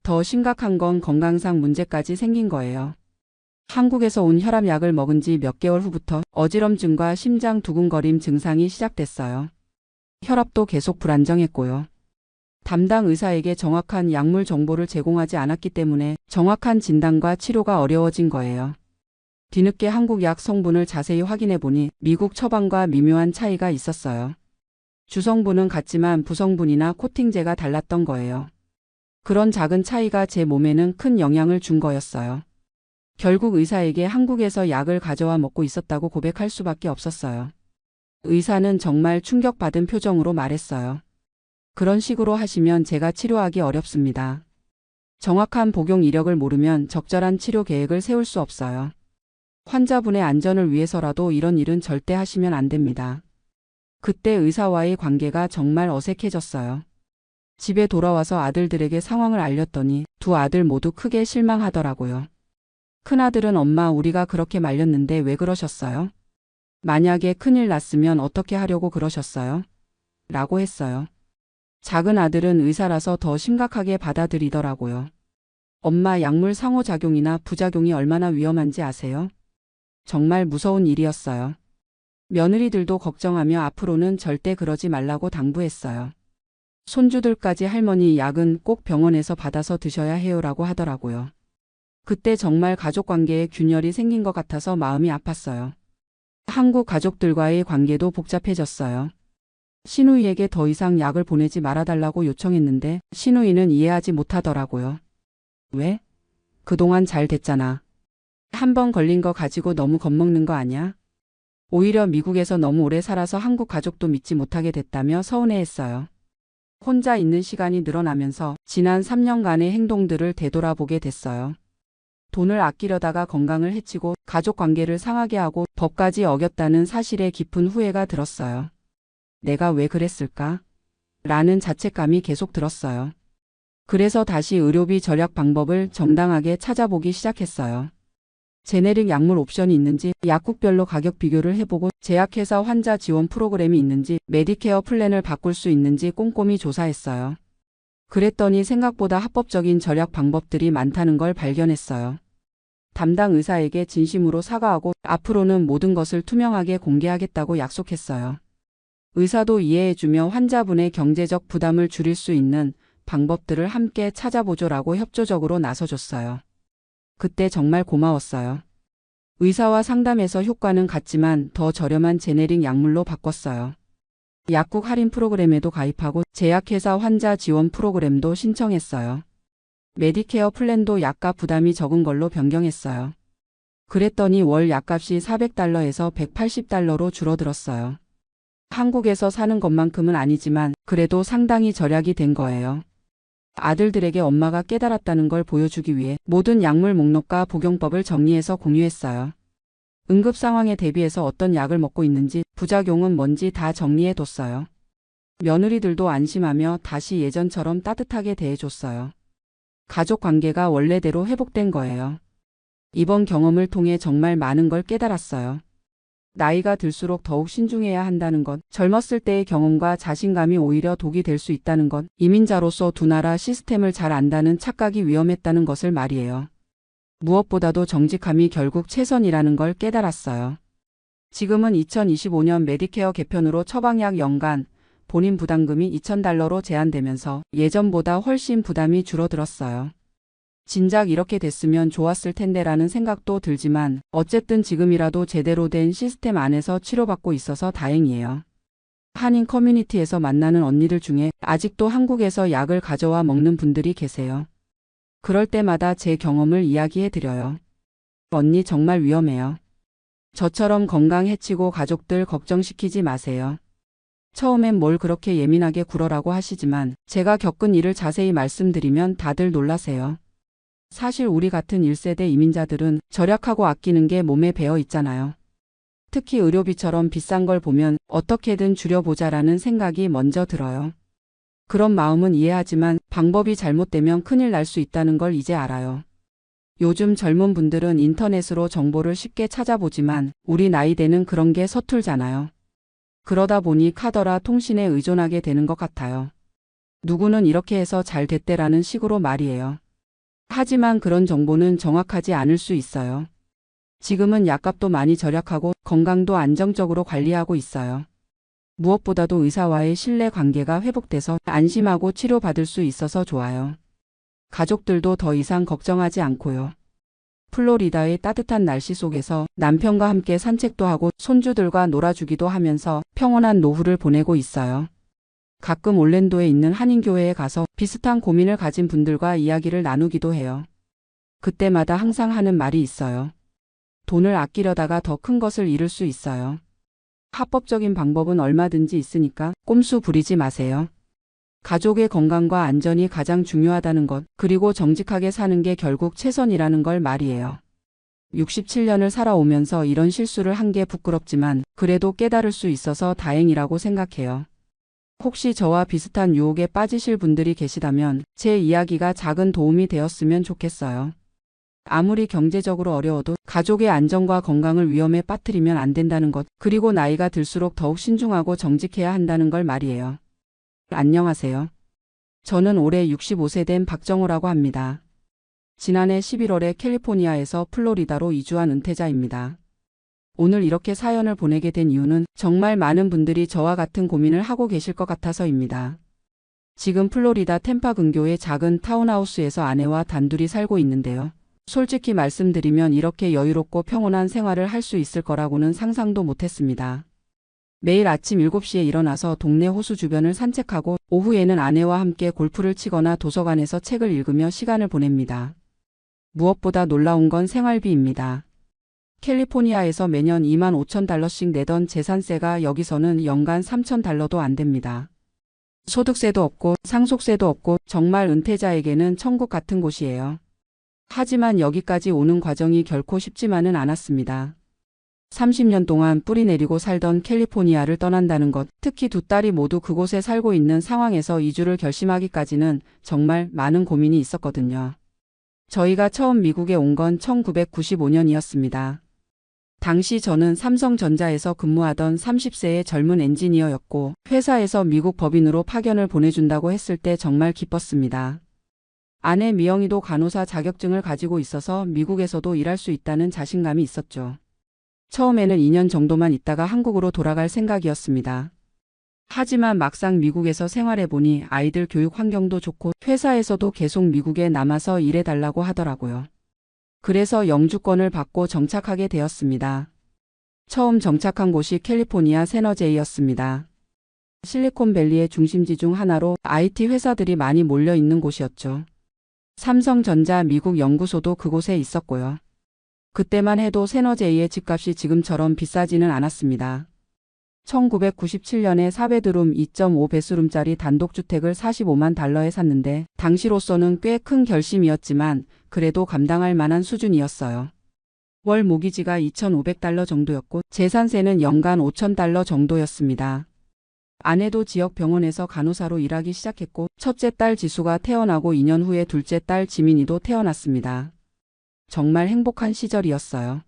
더 심각한 건 건강상 문제까지 생긴 거예요. 한국에서 온 혈압약을 먹은 지 몇 개월 후부터 어지럼증과 심장 두근거림 증상이 시작됐어요. 혈압도 계속 불안정했고요. 담당 의사에게 정확한 약물 정보를 제공하지 않았기 때문에 정확한 진단과 치료가 어려워진 거예요. 뒤늦게 한국 약 성분을 자세히 확인해 보니 미국 처방과 미묘한 차이가 있었어요. 주성분은 같지만 부성분이나 코팅제가 달랐던 거예요. 그런 작은 차이가 제 몸에는 큰 영향을 준 거였어요. 결국 의사에게 한국에서 약을 가져와 먹고 있었다고 고백할 수밖에 없었어요. 의사는 정말 충격받은 표정으로 말했어요. 그런 식으로 하시면 제가 치료하기 어렵습니다. 정확한 복용 이력을 모르면 적절한 치료 계획을 세울 수 없어요. 환자분의 안전을 위해서라도 이런 일은 절대 하시면 안 됩니다. 그때 의사와의 관계가 정말 어색해졌어요. 집에 돌아와서 아들들에게 상황을 알렸더니 두 아들 모두 크게 실망하더라고요. 큰아들은 엄마 우리가 그렇게 말렸는데 왜 그러셨어요? 만약에 큰일 났으면 어떻게 하려고 그러셨어요? 라고 했어요. 작은 아들은 의사라서 더 심각하게 받아들이더라고요. 엄마 약물 상호작용이나 부작용이 얼마나 위험한지 아세요? 정말 무서운 일이었어요. 며느리들도 걱정하며 앞으로는 절대 그러지 말라고 당부했어요. 손주들까지 할머니 약은 꼭 병원에서 받아서 드셔야 해요라고 하더라고요. 그때 정말 가족관계에 균열이 생긴 것 같아서 마음이 아팠어요. 한국 가족들과의 관계도 복잡해졌어요. 시누이에게 더 이상 약을 보내지 말아달라고 요청했는데 시누이는 이해하지 못하더라고요. 왜? 그동안 잘 됐잖아. 한 번 걸린 거 가지고 너무 겁먹는 거 아니야? 오히려 미국에서 너무 오래 살아서 한국 가족도 믿지 못하게 됐다며 서운해했어요. 혼자 있는 시간이 늘어나면서 지난 3년간의 행동들을 되돌아보게 됐어요. 돈을 아끼려다가 건강을 해치고 가족 관계를 상하게 하고 법까지 어겼다는 사실에 깊은 후회가 들었어요. 내가 왜 그랬을까? 라는 자책감이 계속 들었어요. 그래서 다시 의료비 절약 방법을 정당하게 찾아보기 시작했어요. 제네릭 약물 옵션이 있는지, 약국별로 가격 비교를 해보고 제약회사 환자 지원 프로그램이 있는지, 메디케어 플랜을 바꿀 수 있는지 꼼꼼히 조사했어요. 그랬더니 생각보다 합법적인 절약 방법들이 많다는 걸 발견했어요. 담당 의사에게 진심으로 사과하고 앞으로는 모든 것을 투명하게 공개하겠다고 약속했어요. 의사도 이해해주며 환자분의 경제적 부담을 줄일 수 있는 방법들을 함께 찾아보죠라고 협조적으로 나서줬어요. 그때 정말 고마웠어요. 의사와 상담해서 효과는 같지만 더 저렴한 제네릭 약물로 바꿨어요. 약국 할인 프로그램에도 가입하고 제약회사 환자 지원 프로그램도 신청했어요. 메디케어 플랜도 약값 부담이 적은 걸로 변경했어요. 그랬더니 월 약값이 $400에서 $180로 줄어들었어요. 한국에서 사는 것만큼은 아니지만 그래도 상당히 절약이 된 거예요. 아들들에게 엄마가 깨달았다는 걸 보여주기 위해 모든 약물 목록과 복용법을 정리해서 공유했어요. 응급 상황에 대비해서 어떤 약을 먹고 있는지, 부작용은 뭔지 다 정리해뒀어요. 며느리들도 안심하며 다시 예전처럼 따뜻하게 대해줬어요. 가족 관계가 원래대로 회복된 거예요. 이번 경험을 통해 정말 많은 걸 깨달았어요. 나이가 들수록 더욱 신중해야 한다는 것, 젊었을 때의 경험과 자신감이 오히려 독이 될 수 있다는 것, 이민자로서 두 나라 시스템을 잘 안다는 착각이 위험했다는 것을 말이에요. 무엇보다도 정직함이 결국 최선이라는 걸 깨달았어요. 지금은 2025년 메디케어 개편으로 처방약 연간 본인 부담금이 $2,000로 제한되면서 예전보다 훨씬 부담이 줄어들었어요. 진작 이렇게 됐으면 좋았을 텐데라는 생각도 들지만 어쨌든 지금이라도 제대로 된 시스템 안에서 치료받고 있어서 다행이에요. 한인 커뮤니티에서 만나는 언니들 중에 아직도 한국에서 약을 가져와 먹는 분들이 계세요. 그럴 때마다 제 경험을 이야기해드려요. 언니 정말 위험해요. 저처럼 건강 해치고 가족들 걱정시키지 마세요. 처음엔 뭘 그렇게 예민하게 굴어라고 하시지만 제가 겪은 일을 자세히 말씀드리면 다들 놀라세요. 사실 우리 같은 1세대 이민자들은 절약하고 아끼는 게 몸에 배어 있잖아요. 특히 의료비처럼 비싼 걸 보면 어떻게든 줄여보자라는 생각이 먼저 들어요. 그런 마음은 이해하지만 방법이 잘못되면 큰일 날 수 있다는 걸 이제 알아요. 요즘 젊은 분들은 인터넷으로 정보를 쉽게 찾아보지만 우리 나이대는 그런 게 서툴잖아요. 그러다 보니 카더라 통신에 의존하게 되는 것 같아요. 누구는 이렇게 해서 잘 됐대라는 식으로 말이에요. 하지만 그런 정보는 정확하지 않을 수 있어요. 지금은 약값도 많이 절약하고 건강도 안정적으로 관리하고 있어요. 무엇보다도 의사와의 신뢰 관계가 회복돼서 안심하고 치료받을 수 있어서 좋아요. 가족들도 더 이상 걱정하지 않고요. 플로리다의 따뜻한 날씨 속에서 남편과 함께 산책도 하고 손주들과 놀아주기도 하면서 평온한 노후를 보내고 있어요. 가끔 올랜도에 있는 한인교회에 가서 비슷한 고민을 가진 분들과 이야기를 나누기도 해요. 그때마다 항상 하는 말이 있어요. 돈을 아끼려다가 더 큰 것을 잃을 수 있어요. 합법적인 방법은 얼마든지 있으니까 꼼수 부리지 마세요. 가족의 건강과 안전이 가장 중요하다는 것, 그리고 정직하게 사는 게 결국 최선이라는 걸 말이에요. 67년을 살아오면서 이런 실수를 한 게 부끄럽지만 그래도 깨달을 수 있어서 다행이라고 생각해요. 혹시 저와 비슷한 유혹에 빠지실 분들이 계시다면 제 이야기가 작은 도움이 되었으면 좋겠어요. 아무리 경제적으로 어려워도 가족의 안전과 건강을 위험에 빠뜨리면 안 된다는 것, 그리고 나이가 들수록 더욱 신중하고 정직해야 한다는 걸 말이에요. 안녕하세요. 저는 올해 65세 된 박정호라고 합니다. 지난해 11월에 캘리포니아에서 플로리다로 이주한 은퇴자입니다. 오늘 이렇게 사연을 보내게 된 이유는 정말 많은 분들이 저와 같은 고민을 하고 계실 것 같아서입니다. 지금 플로리다 템파 근교의 작은 타운하우스에서 아내와 단둘이 살고 있는데요. 솔직히 말씀드리면 이렇게 여유롭고 평온한 생활을 할 수 있을 거라고는 상상도 못했습니다. 매일 아침 7시에 일어나서 동네 호수 주변을 산책하고 오후에는 아내와 함께 골프를 치거나 도서관에서 책을 읽으며 시간을 보냅니다. 무엇보다 놀라운 건 생활비입니다. 캘리포니아에서 매년 25,000달러씩 내던 재산세가 여기서는 연간 3,000달러도 안 됩니다. 소득세도 없고 상속세도 없고 정말 은퇴자에게는 천국 같은 곳이에요. 하지만 여기까지 오는 과정이 결코 쉽지만은 않았습니다. 30년 동안 뿌리 내리고 살던 캘리포니아를 떠난다는 것, 특히 두 딸이 모두 그곳에 살고 있는 상황에서 이주를 결심하기까지는 정말 많은 고민이 있었거든요. 저희가 처음 미국에 온 건 1995년이었습니다. 당시 저는 삼성전자에서 근무하던 30세의 젊은 엔지니어였고 회사에서 미국 법인으로 파견을 보내준다고 했을 때 정말 기뻤습니다. 아내 미영이도 간호사 자격증을 가지고 있어서 미국에서도 일할 수 있다는 자신감이 있었죠. 처음에는 2년 정도만 있다가 한국으로 돌아갈 생각이었습니다. 하지만 막상 미국에서 생활해보니 아이들 교육 환경도 좋고 회사에서도 계속 미국에 남아서 일해달라고 하더라고요. 그래서 영주권을 받고 정착하게 되었습니다. 처음 정착한 곳이 캘리포니아 세너제이였습니다. 실리콘밸리의 중심지 중 하나로 IT 회사들이 많이 몰려 있는 곳이었죠. 삼성전자 미국 연구소도 그곳에 있었고요. 그때만 해도 세너제이의 집값이 지금처럼 비싸지는 않았습니다. 1997년에 4베드룸 2.5배수룸짜리 단독주택을 45만 달러에 샀는데 당시로서는 꽤 큰 결심이었지만 그래도 감당할 만한 수준이었어요. 월 모기지가 2,500달러 정도였고 재산세는 연간 5,000달러 정도였습니다. 아내도 지역 병원에서 간호사로 일하기 시작했고 첫째 딸 지수가 태어나고 2년 후에 둘째 딸 지민이도 태어났습니다. 정말 행복한 시절이었어요.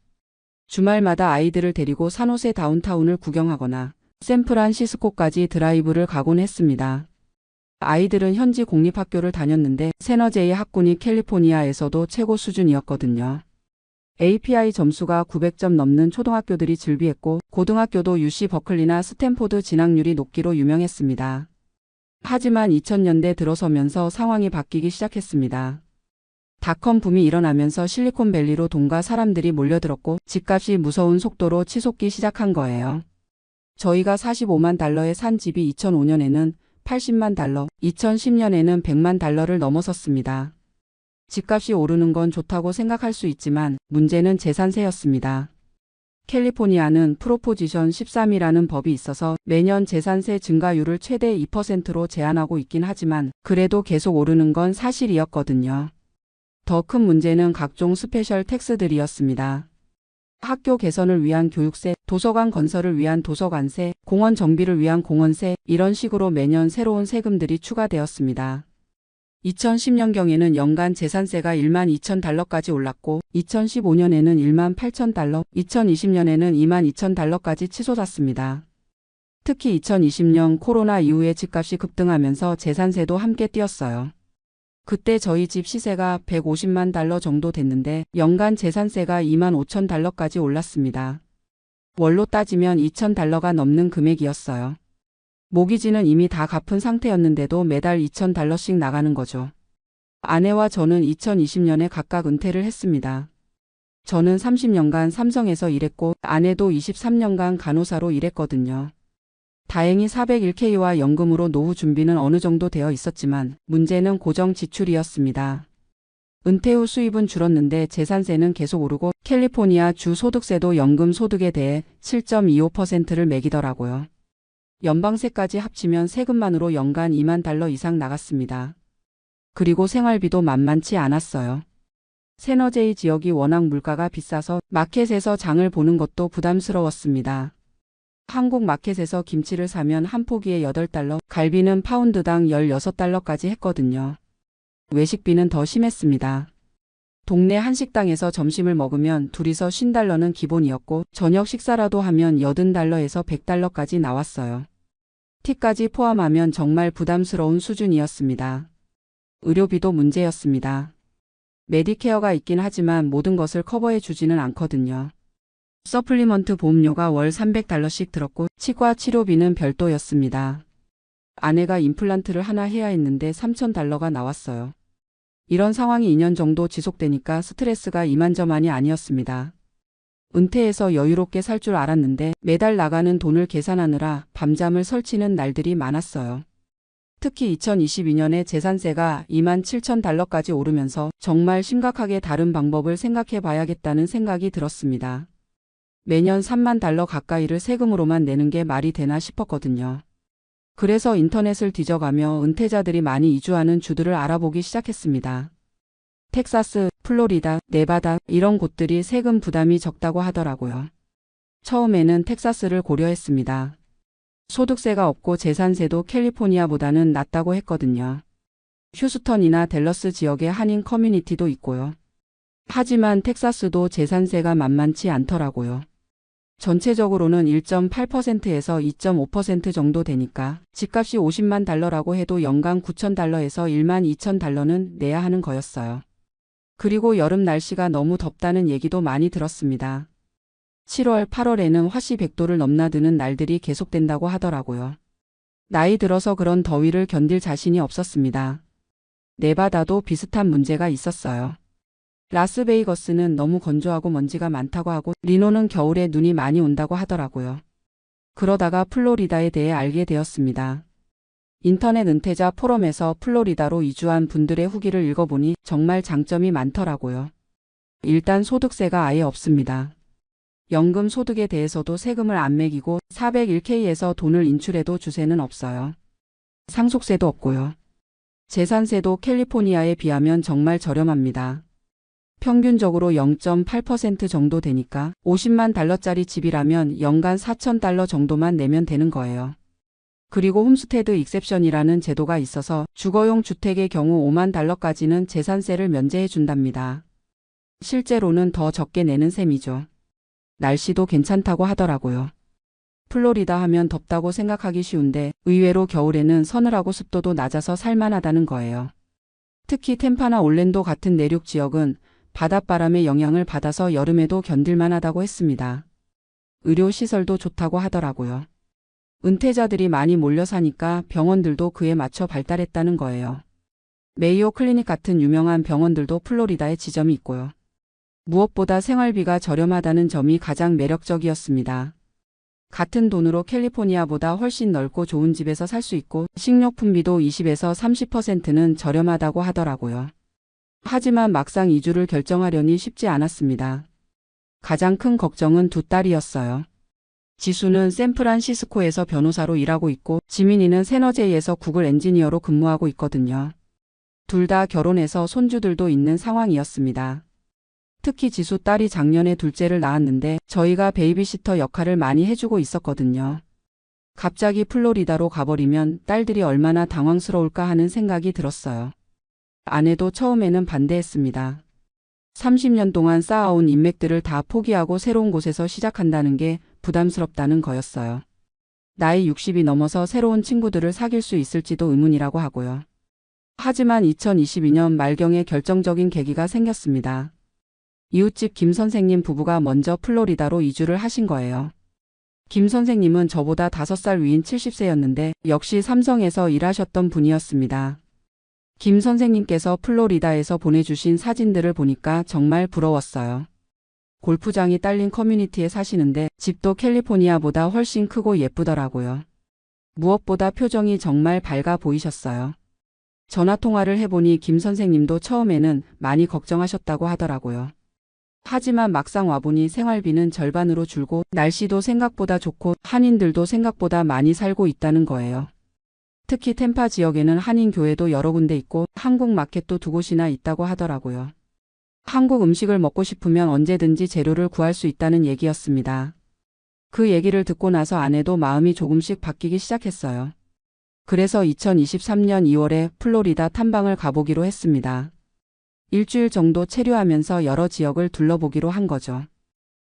주말마다 아이들을 데리고 산호세 다운타운을 구경하거나 샌프란시스코까지 드라이브를 가곤 했습니다. 아이들은 현지 공립학교를 다녔는데 세너제이 학군이 캘리포니아에서도 최고 수준이었거든요. API 점수가 900점 넘는 초등학교들이 즐비했고 고등학교도 UC 버클리나 스탠포드 진학률이 높기로 유명했습니다. 하지만 2000년대 들어서면서 상황이 바뀌기 시작했습니다. 닷컴 붐이 일어나면서 실리콘밸리로 돈과 사람들이 몰려들었고 집값이 무서운 속도로 치솟기 시작한 거예요. 저희가 45만 달러에 산 집이 2005년에는 80만 달러, 2010년에는 100만 달러를 넘어섰습니다. 집값이 오르는 건 좋다고 생각할 수 있지만 문제는 재산세였습니다. 캘리포니아는 프로포지션 13이라는 법이 있어서 매년 재산세 증가율을 최대 2%로 제한하고 있긴 하지만 그래도 계속 오르는 건 사실이었거든요. 더 큰 문제는 각종 스페셜 텍스들이었습니다. 학교 개선을 위한 교육세, 도서관 건설을 위한 도서관세, 공원 정비를 위한 공원세, 이런 식으로 매년 새로운 세금들이 추가되었습니다. 2010년경에는 연간 재산세가 12,000달러까지 올랐고 2015년에는 18,000달러, 2020년에는 22,000달러까지 치솟았습니다. 특히 2020년 코로나 이후에 집값이 급등하면서 재산세도 함께 뛰었어요. 그때 저희 집 시세가 150만 달러 정도 됐는데 연간 재산세가 25,000달러까지 올랐습니다. 월로 따지면 2,000달러가 넘는 금액이었어요. 모기지는 이미 다 갚은 상태였는데도 매달 2,000달러씩 나가는 거죠. 아내와 저는 2020년에 각각 은퇴를 했습니다. 저는 30년간 삼성에서 일했고 아내도 23년간 간호사로 일했거든요. 다행히 401k와 연금으로 노후 준비는 어느 정도 되어 있었지만 문제는 고정 지출이었습니다. 은퇴 후 수입은 줄었는데 재산세는 계속 오르고 캘리포니아 주 소득세도 연금 소득에 대해 7.25%를 매기더라고요. 연방세까지 합치면 세금만으로 연간 2만 달러 이상 나갔습니다. 그리고 생활비도 만만치 않았어요. 세너제이 지역이 워낙 물가가 비싸서 마켓에서 장을 보는 것도 부담스러웠습니다. 한국 마켓에서 김치를 사면 한 포기에 8달러, 갈비는 파운드당 16달러까지 했거든요. 외식비는 더 심했습니다. 동네 한식당에서 점심을 먹으면 둘이서 50달러는 기본이었고 저녁 식사라도 하면 80달러에서 100달러까지 나왔어요. 팁까지 포함하면 정말 부담스러운 수준이었습니다. 의료비도 문제였습니다. 메디케어가 있긴 하지만 모든 것을 커버해 주지는 않거든요. 서플리먼트 보험료가 월 300달러씩 들었고 치과 치료비는 별도였습니다. 아내가 임플란트를 하나 해야 했는데 3,000달러가 나왔어요. 이런 상황이 2년 정도 지속되니까 스트레스가 이만저만이 아니었습니다. 은퇴해서 여유롭게 살 줄 알았는데 매달 나가는 돈을 계산하느라 밤잠을 설치는 날들이 많았어요. 특히 2022년에 재산세가 27,000달러까지 오르면서 정말 심각하게 다른 방법을 생각해 봐야겠다는 생각이 들었습니다. 매년 3만 달러 가까이를 세금으로만 내는 게 말이 되나 싶었거든요. 그래서 인터넷을 뒤져가며 은퇴자들이 많이 이주하는 주들을 알아보기 시작했습니다. 텍사스, 플로리다, 네바다 이런 곳들이 세금 부담이 적다고 하더라고요. 처음에는 텍사스를 고려했습니다. 소득세가 없고 재산세도 캘리포니아보다는 낮다고 했거든요. 휴스턴이나 댈러스 지역에 한인 커뮤니티도 있고요. 하지만 텍사스도 재산세가 만만치 않더라고요. 전체적으로는 1.8%에서 2.5% 정도 되니까 집값이 50만 달러라고 해도 연간 9,000달러에서 1만 2,000달러는 내야 하는 거였어요. 그리고 여름 날씨가 너무 덥다는 얘기도 많이 들었습니다. 7월, 8월에는 화씨 100도를 넘나드는 날들이 계속된다고 하더라고요. 나이 들어서 그런 더위를 견딜 자신이 없었습니다. 네바다도 비슷한 문제가 있었어요. 라스베이거스는 너무 건조하고 먼지가 많다고 하고 리노는 겨울에 눈이 많이 온다고 하더라고요. 그러다가 플로리다에 대해 알게 되었습니다. 인터넷 은퇴자 포럼에서 플로리다로 이주한 분들의 후기를 읽어보니 정말 장점이 많더라고요. 일단 소득세가 아예 없습니다. 연금 소득에 대해서도 세금을 안 매기고 401k에서 돈을 인출해도 주세는 없어요. 상속세도 없고요. 재산세도 캘리포니아에 비하면 정말 저렴합니다. 평균적으로 0.8% 정도 되니까 50만 달러짜리 집이라면 연간 4,000달러 정도만 내면 되는 거예요. 그리고 홈스테드 익셉션이라는 제도가 있어서 주거용 주택의 경우 5만 달러까지는 재산세를 면제해 준답니다. 실제로는 더 적게 내는 셈이죠. 날씨도 괜찮다고 하더라고요. 플로리다 하면 덥다고 생각하기 쉬운데 의외로 겨울에는 서늘하고 습도도 낮아서 살만하다는 거예요. 특히 템파나 올랜도 같은 내륙 지역은 바닷바람의 영향을 받아서 여름에도 견딜만하다고 했습니다. 의료시설도 좋다고 하더라고요. 은퇴자들이 많이 몰려 사니까 병원들도 그에 맞춰 발달했다는 거예요. 메이오 클리닉 같은 유명한 병원들도 플로리다에 지점이 있고요. 무엇보다 생활비가 저렴하다는 점이 가장 매력적이었습니다. 같은 돈으로 캘리포니아보다 훨씬 넓고 좋은 집에서 살 수 있고 식료품비도 20에서 30%는 저렴하다고 하더라고요. 하지만 막상 이주를 결정하려니 쉽지 않았습니다. 가장 큰 걱정은 두 딸이었어요. 지수는 샌프란시스코에서 변호사로 일하고 있고 지민이는 세너제이에서 구글 엔지니어로 근무하고 있거든요. 둘 다 결혼해서 손주들도 있는 상황이었습니다. 특히 지수 딸이 작년에 둘째를 낳았는데 저희가 베이비시터 역할을 많이 해주고 있었거든요. 갑자기 플로리다로 가버리면 딸들이 얼마나 당황스러울까 하는 생각이 들었어요. 아내도 처음에는 반대했습니다. 30년 동안 쌓아온 인맥들을 다 포기하고 새로운 곳에서 시작한다는 게 부담스럽다는 거였어요. 나이 60이 넘어서 새로운 친구들을 사귈 수 있을지도 의문이라고 하고요. 하지만 2022년 말경에 결정적인 계기가 생겼습니다. 이웃집 김 선생님 부부가 먼저 플로리다로 이주를 하신 거예요. 김 선생님은 저보다 5살 위인 70세였는데 역시 삼성에서 일하셨던 분이었습니다. 김 선생님께서 플로리다에서 보내주신 사진들을 보니까 정말 부러웠어요. 골프장이 딸린 커뮤니티에 사시는데 집도 캘리포니아보다 훨씬 크고 예쁘더라고요. 무엇보다 표정이 정말 밝아 보이셨어요. 전화통화를 해보니 김 선생님도 처음에는 많이 걱정하셨다고 하더라고요. 하지만 막상 와보니 생활비는 절반으로 줄고 날씨도 생각보다 좋고 한인들도 생각보다 많이 살고 있다는 거예요. 특히 템파 지역에는 한인 교회도 여러 군데 있고 한국 마켓도 2곳이나 있다고 하더라고요. 한국 음식을 먹고 싶으면 언제든지 재료를 구할 수 있다는 얘기였습니다. 그 얘기를 듣고 나서 아내도 마음이 조금씩 바뀌기 시작했어요. 그래서 2023년 2월에 플로리다 탐방을 가보기로 했습니다. 일주일 정도 체류하면서 여러 지역을 둘러보기로 한 거죠.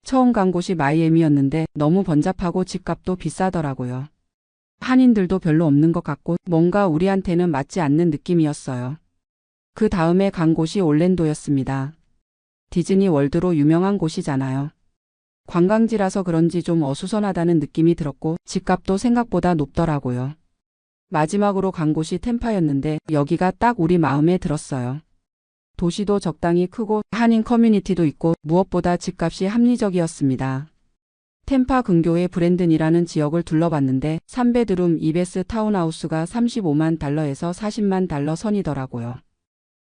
처음 간 곳이 마이애미였는데 너무 번잡하고 집값도 비싸더라고요. 한인들도 별로 없는 것 같고 뭔가 우리한테는 맞지 않는 느낌이었어요. 그 다음에 간 곳이 올랜도였습니다. 디즈니 월드로 유명한 곳이잖아요. 관광지라서 그런지 좀 어수선하다는 느낌이 들었고 집값도 생각보다 높더라고요. 마지막으로 간 곳이 템파였는데 여기가 딱 우리 마음에 들었어요. 도시도 적당히 크고 한인 커뮤니티도 있고 무엇보다 집값이 합리적이었습니다. 템파 근교의 브랜든이라는 지역을 둘러봤는데 3베드룸 2베스 타운하우스가 35만 달러에서 40만 달러 선이더라고요.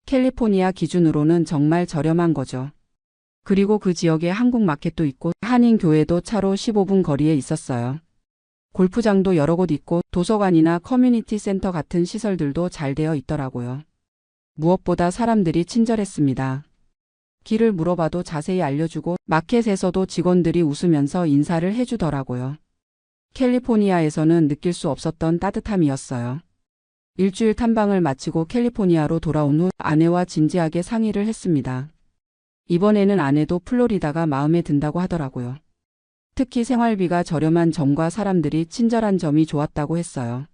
캘리포니아 기준으로는 정말 저렴한 거죠. 그리고 그 지역에 한국 마켓도 있고 한인 교회도 차로 15분 거리에 있었어요. 골프장도 여러 곳 있고 도서관이나 커뮤니티 센터 같은 시설들도 잘 되어 있더라고요. 무엇보다 사람들이 친절했습니다. 길을 물어봐도 자세히 알려주고 마켓에서도 직원들이 웃으면서 인사를 해주더라고요. 캘리포니아에서는 느낄 수 없었던 따뜻함이었어요. 일주일 탐방을 마치고 캘리포니아로 돌아온 후 아내와 진지하게 상의를 했습니다. 이번에는 아내도 플로리다가 마음에 든다고 하더라고요. 특히 생활비가 저렴한 점과 사람들이 친절한 점이 좋았다고 했어요.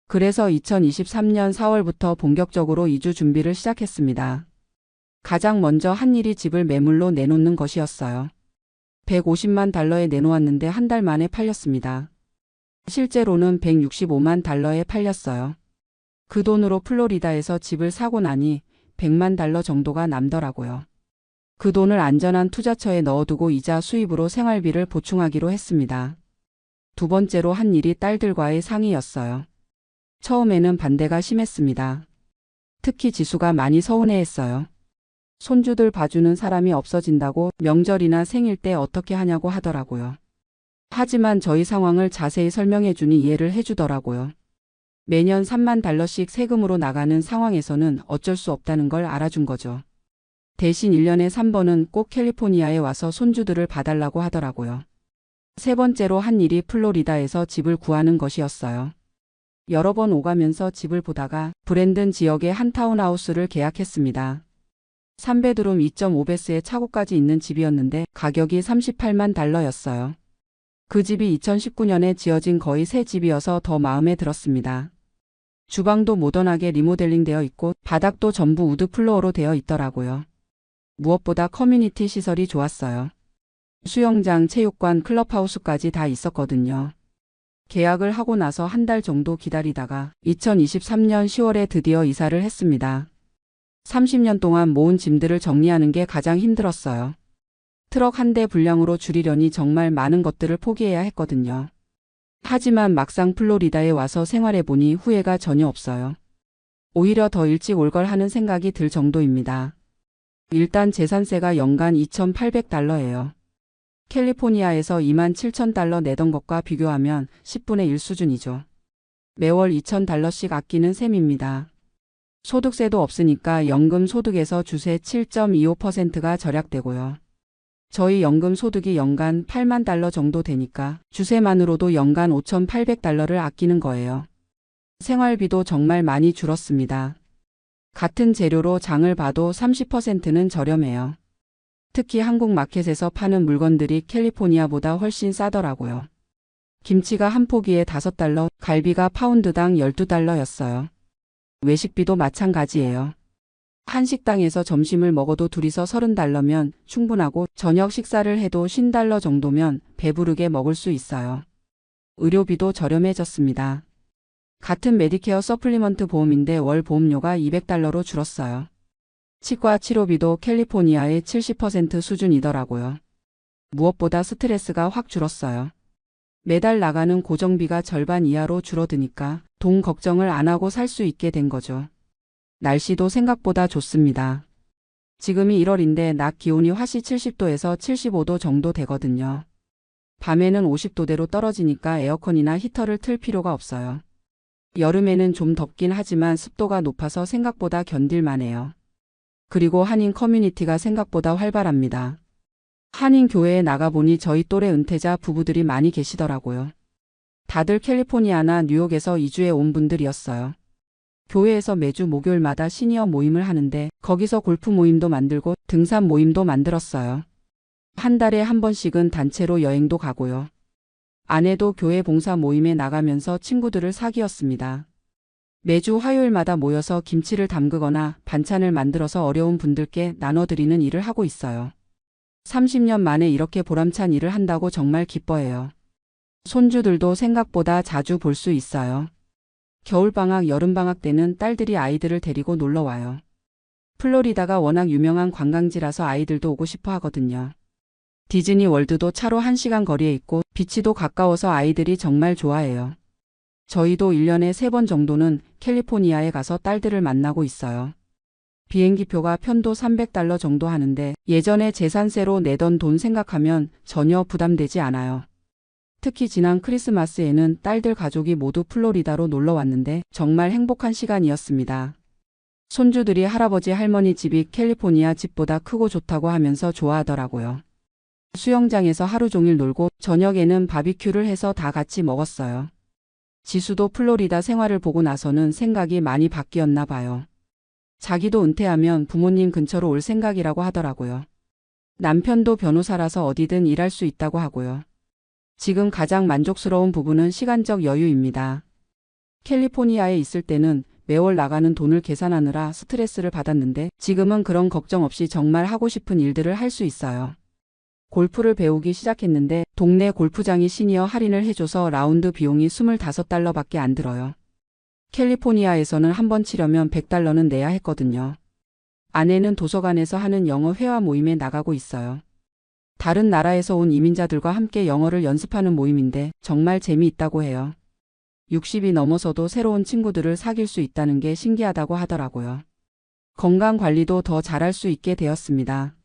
그래서 2023년 4월부터 본격적으로 이주 준비를 시작했습니다. 가장 먼저 한 일이 집을 매물로 내놓는 것이었어요. 150만 달러에 내놓았는데 한 달 만에 팔렸습니다. 실제로는 165만 달러에 팔렸어요. 그 돈으로 플로리다에서 집을 사고 나니 100만 달러 정도가 남더라고요. 그 돈을 안전한 투자처에 넣어두고 이자 수입으로 생활비를 보충하기로 했습니다. 두 번째로 한 일이 딸들과의 상의였어요. 처음에는 반대가 심했습니다. 특히 지수가 많이 서운해했어요. 손주들 봐주는 사람이 없어진다고 명절이나 생일 때 어떻게 하냐고 하더라고요. 하지만 저희 상황을 자세히 설명해주니 이해를 해주더라고요. 매년 3만 달러씩 세금으로 나가는 상황에서는 어쩔 수 없다는 걸 알아준 거죠. 대신 1년에 3번은 꼭 캘리포니아에 와서 손주들을 봐달라고 하더라고요. 세 번째로 한 일이 플로리다에서 집을 구하는 것이었어요. 여러 번 오가면서 집을 보다가 브랜든 지역의 한 타운하우스를 계약했습니다. 3베드룸 2.5베스의 차고까지 있는 집이었는데 가격이 38만 달러였어요. 그 집이 2019년에 지어진 거의 새 집이어서 더 마음에 들었습니다. 주방도 모던하게 리모델링 되어 있고 바닥도 전부 우드 플로어로 되어 있더라고요. 무엇보다 커뮤니티 시설이 좋았어요. 수영장, 체육관, 클럽하우스까지 다 있었거든요. 계약을 하고 나서 한 달 정도 기다리다가 2023년 10월에 드디어 이사를 했습니다. 30년 동안 모은 짐들을 정리하는 게 가장 힘들었어요. 트럭 한 대 분량으로 줄이려니 정말 많은 것들을 포기해야 했거든요. 하지만 막상 플로리다에 와서 생활해보니 후회가 전혀 없어요. 오히려 더 일찍 올 걸 하는 생각이 들 정도입니다. 일단 재산세가 연간 2,800달러예요. 캘리포니아에서 27,000달러 내던 것과 비교하면 10분의 1 수준이죠. 매월 2,000달러씩 아끼는 셈입니다. 소득세도 없으니까 연금 소득에서 주세 7.25%가 절약되고요. 저희 연금 소득이 연간 8만 달러 정도 되니까 주세만으로도 연간 5,800달러를 아끼는 거예요. 생활비도 정말 많이 줄었습니다. 같은 재료로 장을 봐도 30%는 저렴해요. 특히 한국 마켓에서 파는 물건들이 캘리포니아보다 훨씬 싸더라고요. 김치가 한 포기에 5달러, 갈비가 파운드당 12달러였어요. 외식비도 마찬가지예요. 한 식당에서 점심을 먹어도 둘이서 30달러면 충분하고 저녁 식사를 해도 50달러 정도면 배부르게 먹을 수 있어요. 의료비도 저렴해졌습니다. 같은 메디케어 서플리먼트 보험인데 월 보험료가 200달러로 줄었어요. 치과 치료비도 캘리포니아의 70% 수준이더라고요. 무엇보다 스트레스가 확 줄었어요. 매달 나가는 고정비가 절반 이하로 줄어드니까 돈 걱정을 안 하고 살 수 있게 된 거죠. 날씨도 생각보다 좋습니다. 지금이 1월인데 낮 기온이 화씨 70도에서 75도 정도 되거든요. 밤에는 50도대로 떨어지니까 에어컨이나 히터를 틀 필요가 없어요. 여름에는 좀 덥긴 하지만 습도가 높아서 생각보다 견딜만해요. 그리고 한인 커뮤니티가 생각보다 활발합니다. 한인 교회에 나가보니 저희 또래 은퇴자 부부들이 많이 계시더라고요. 다들 캘리포니아나 뉴욕에서 이주해 온 분들이었어요. 교회에서 매주 목요일마다 시니어 모임을 하는데 거기서 골프 모임도 만들고 등산 모임도 만들었어요. 한 달에 한 번씩은 단체로 여행도 가고요. 아내도 교회 봉사 모임에 나가면서 친구들을 사귀었습니다. 매주 화요일마다 모여서 김치를 담그거나 반찬을 만들어서 어려운 분들께 나눠드리는 일을 하고 있어요. 30년 만에 이렇게 보람찬 일을 한다고 정말 기뻐해요. 손주들도 생각보다 자주 볼 수 있어요. 겨울방학, 여름방학 때는 딸들이 아이들을 데리고 놀러와요. 플로리다가 워낙 유명한 관광지라서 아이들도 오고 싶어 하거든요. 디즈니 월드도 차로 1시간 거리에 있고 비치도 가까워서 아이들이 정말 좋아해요. 저희도 1년에 3번 정도는 캘리포니아에 가서 딸들을 만나고 있어요. 비행기표가 편도 $300 정도 하는데 예전에 재산세로 내던 돈 생각하면 전혀 부담되지 않아요. 특히 지난 크리스마스에는 딸들 가족이 모두 플로리다로 놀러 왔는데 정말 행복한 시간이었습니다. 손주들이 할아버지 할머니 집이 캘리포니아 집보다 크고 좋다고 하면서 좋아하더라고요. 수영장에서 하루 종일 놀고 저녁에는 바비큐를 해서 다 같이 먹었어요. 지수도 플로리다 생활을 보고 나서는 생각이 많이 바뀌었나 봐요. 자기도 은퇴하면 부모님 근처로 올 생각이라고 하더라고요. 남편도 변호사라서 어디든 일할 수 있다고 하고요. 지금 가장 만족스러운 부분은 시간적 여유입니다. 캘리포니아에 있을 때는 매월 나가는 돈을 계산하느라 스트레스를 받았는데 지금은 그런 걱정 없이 정말 하고 싶은 일들을 할 수 있어요. 골프를 배우기 시작했는데 동네 골프장이 시니어 할인을 해줘서 라운드 비용이 $25밖에 안 들어요. 캘리포니아에서는 한 번 치려면 $100는 내야 했거든요. 아내는 도서관에서 하는 영어 회화 모임에 나가고 있어요. 다른 나라에서 온 이민자들과 함께 영어를 연습하는 모임인데 정말 재미있다고 해요. 60이 넘어서도 새로운 친구들을 사귈 수 있다는 게 신기하다고 하더라고요. 건강 관리도 더 잘할 수 있게 되었습니다.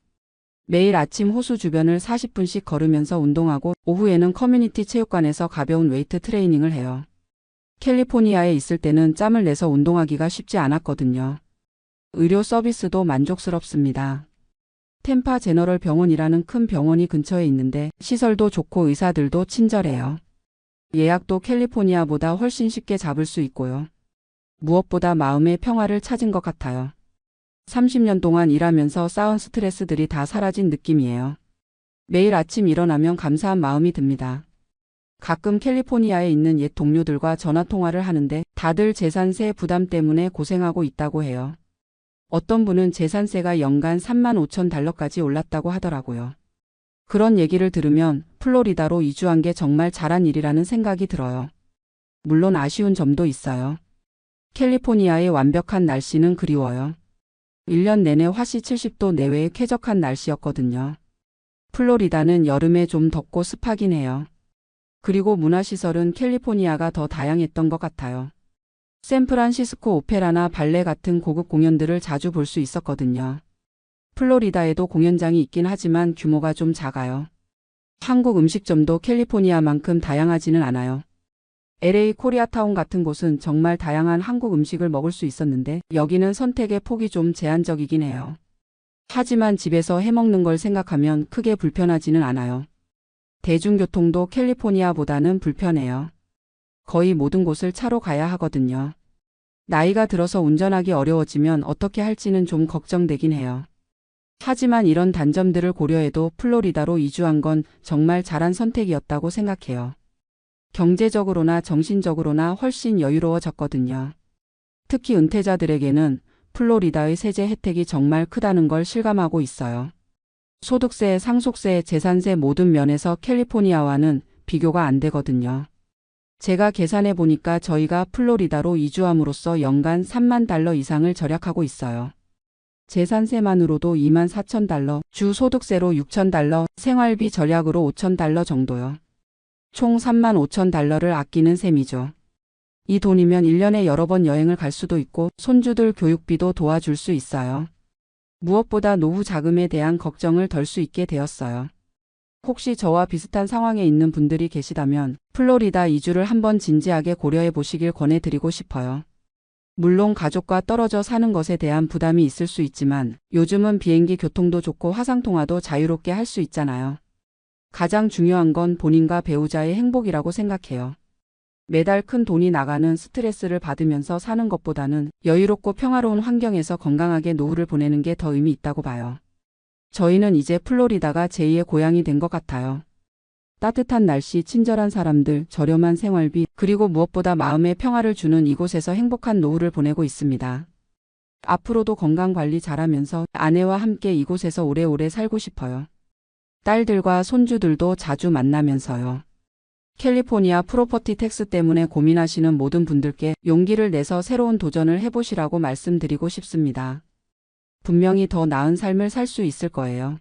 매일 아침 호수 주변을 40분씩 걸으면서 운동하고 오후에는 커뮤니티 체육관에서 가벼운 웨이트 트레이닝을 해요. 캘리포니아에 있을 때는 짬을 내서 운동하기가 쉽지 않았거든요. 의료 서비스도 만족스럽습니다. 템파 제너럴 병원이라는 큰 병원이 근처에 있는데 시설도 좋고 의사들도 친절해요. 예약도 캘리포니아보다 훨씬 쉽게 잡을 수 있고요. 무엇보다 마음의 평화를 찾은 것 같아요. 30년 동안 일하면서 쌓은 스트레스들이 다 사라진 느낌이에요. 매일 아침 일어나면 감사한 마음이 듭니다. 가끔 캘리포니아에 있는 옛 동료들과 전화 통화를 하는데 다들 재산세 부담 때문에 고생하고 있다고 해요. 어떤 분은 재산세가 연간 $35,000까지 올랐다고 하더라고요. 그런 얘기를 들으면 플로리다로 이주한 게 정말 잘한 일이라는 생각이 들어요. 물론 아쉬운 점도 있어요. 캘리포니아의 완벽한 날씨는 그리워요. 1년 내내 화씨 70도 내외의 쾌적한 날씨였거든요. 플로리다는 여름에 좀 덥고 습하긴 해요. 그리고 문화시설은 캘리포니아가 더 다양했던 것 같아요. 샌프란시스코 오페라나 발레 같은 고급 공연들을 자주 볼 수 있었거든요. 플로리다에도 공연장이 있긴 하지만 규모가 좀 작아요. 한국 음식점도 캘리포니아만큼 다양하지는 않아요. LA 코리아타운 같은 곳은 정말 다양한 한국 음식을 먹을 수 있었는데 여기는 선택의 폭이 좀 제한적이긴 해요. 하지만 집에서 해먹는 걸 생각하면 크게 불편하지는 않아요. 대중교통도 캘리포니아보다는 불편해요. 거의 모든 곳을 차로 가야 하거든요. 나이가 들어서 운전하기 어려워지면 어떻게 할지는 좀 걱정되긴 해요. 하지만 이런 단점들을 고려해도 플로리다로 이주한 건 정말 잘한 선택이었다고 생각해요. 경제적으로나 정신적으로나 훨씬 여유로워졌거든요. 특히 은퇴자들에게는 플로리다의 세제 혜택이 정말 크다는 걸 실감하고 있어요. 소득세, 상속세, 재산세 모든 면에서 캘리포니아와는 비교가 안 되거든요. 제가 계산해 보니까 저희가 플로리다로 이주함으로써 연간 $30,000 이상을 절약하고 있어요. 재산세만으로도 $24,000, 주 소득세로 $6,000, 생활비 절약으로 $5,000 정도요. 총 $35,000를 아끼는 셈이죠. 이 돈이면 1년에 여러 번 여행을 갈 수도 있고 손주들 교육비도 도와줄 수 있어요. 무엇보다 노후 자금에 대한 걱정을 덜 수 있게 되었어요. 혹시 저와 비슷한 상황에 있는 분들이 계시다면 플로리다 이주를 한번 진지하게 고려해 보시길 권해드리고 싶어요. 물론 가족과 떨어져 사는 것에 대한 부담이 있을 수 있지만 요즘은 비행기 교통도 좋고 화상통화도 자유롭게 할 수 있잖아요. 가장 중요한 건 본인과 배우자의 행복이라고 생각해요. 매달 큰 돈이 나가는 스트레스를 받으면서 사는 것보다는 여유롭고 평화로운 환경에서 건강하게 노후를 보내는 게 더 의미 있다고 봐요. 저희는 이제 플로리다가 제2의 고향이 된 것 같아요. 따뜻한 날씨, 친절한 사람들, 저렴한 생활비, 그리고 무엇보다 마음의 평화를 주는 이곳에서 행복한 노후를 보내고 있습니다. 앞으로도 건강 관리 잘하면서 아내와 함께 이곳에서 오래오래 살고 싶어요. 딸들과 손주들도 자주 만나면서요. 캘리포니아 프로퍼티 텍스 때문에 고민하시는 모든 분들께 용기를 내서 새로운 도전을 해보시라고 말씀드리고 싶습니다. 분명히 더 나은 삶을 살 수 있을 거예요.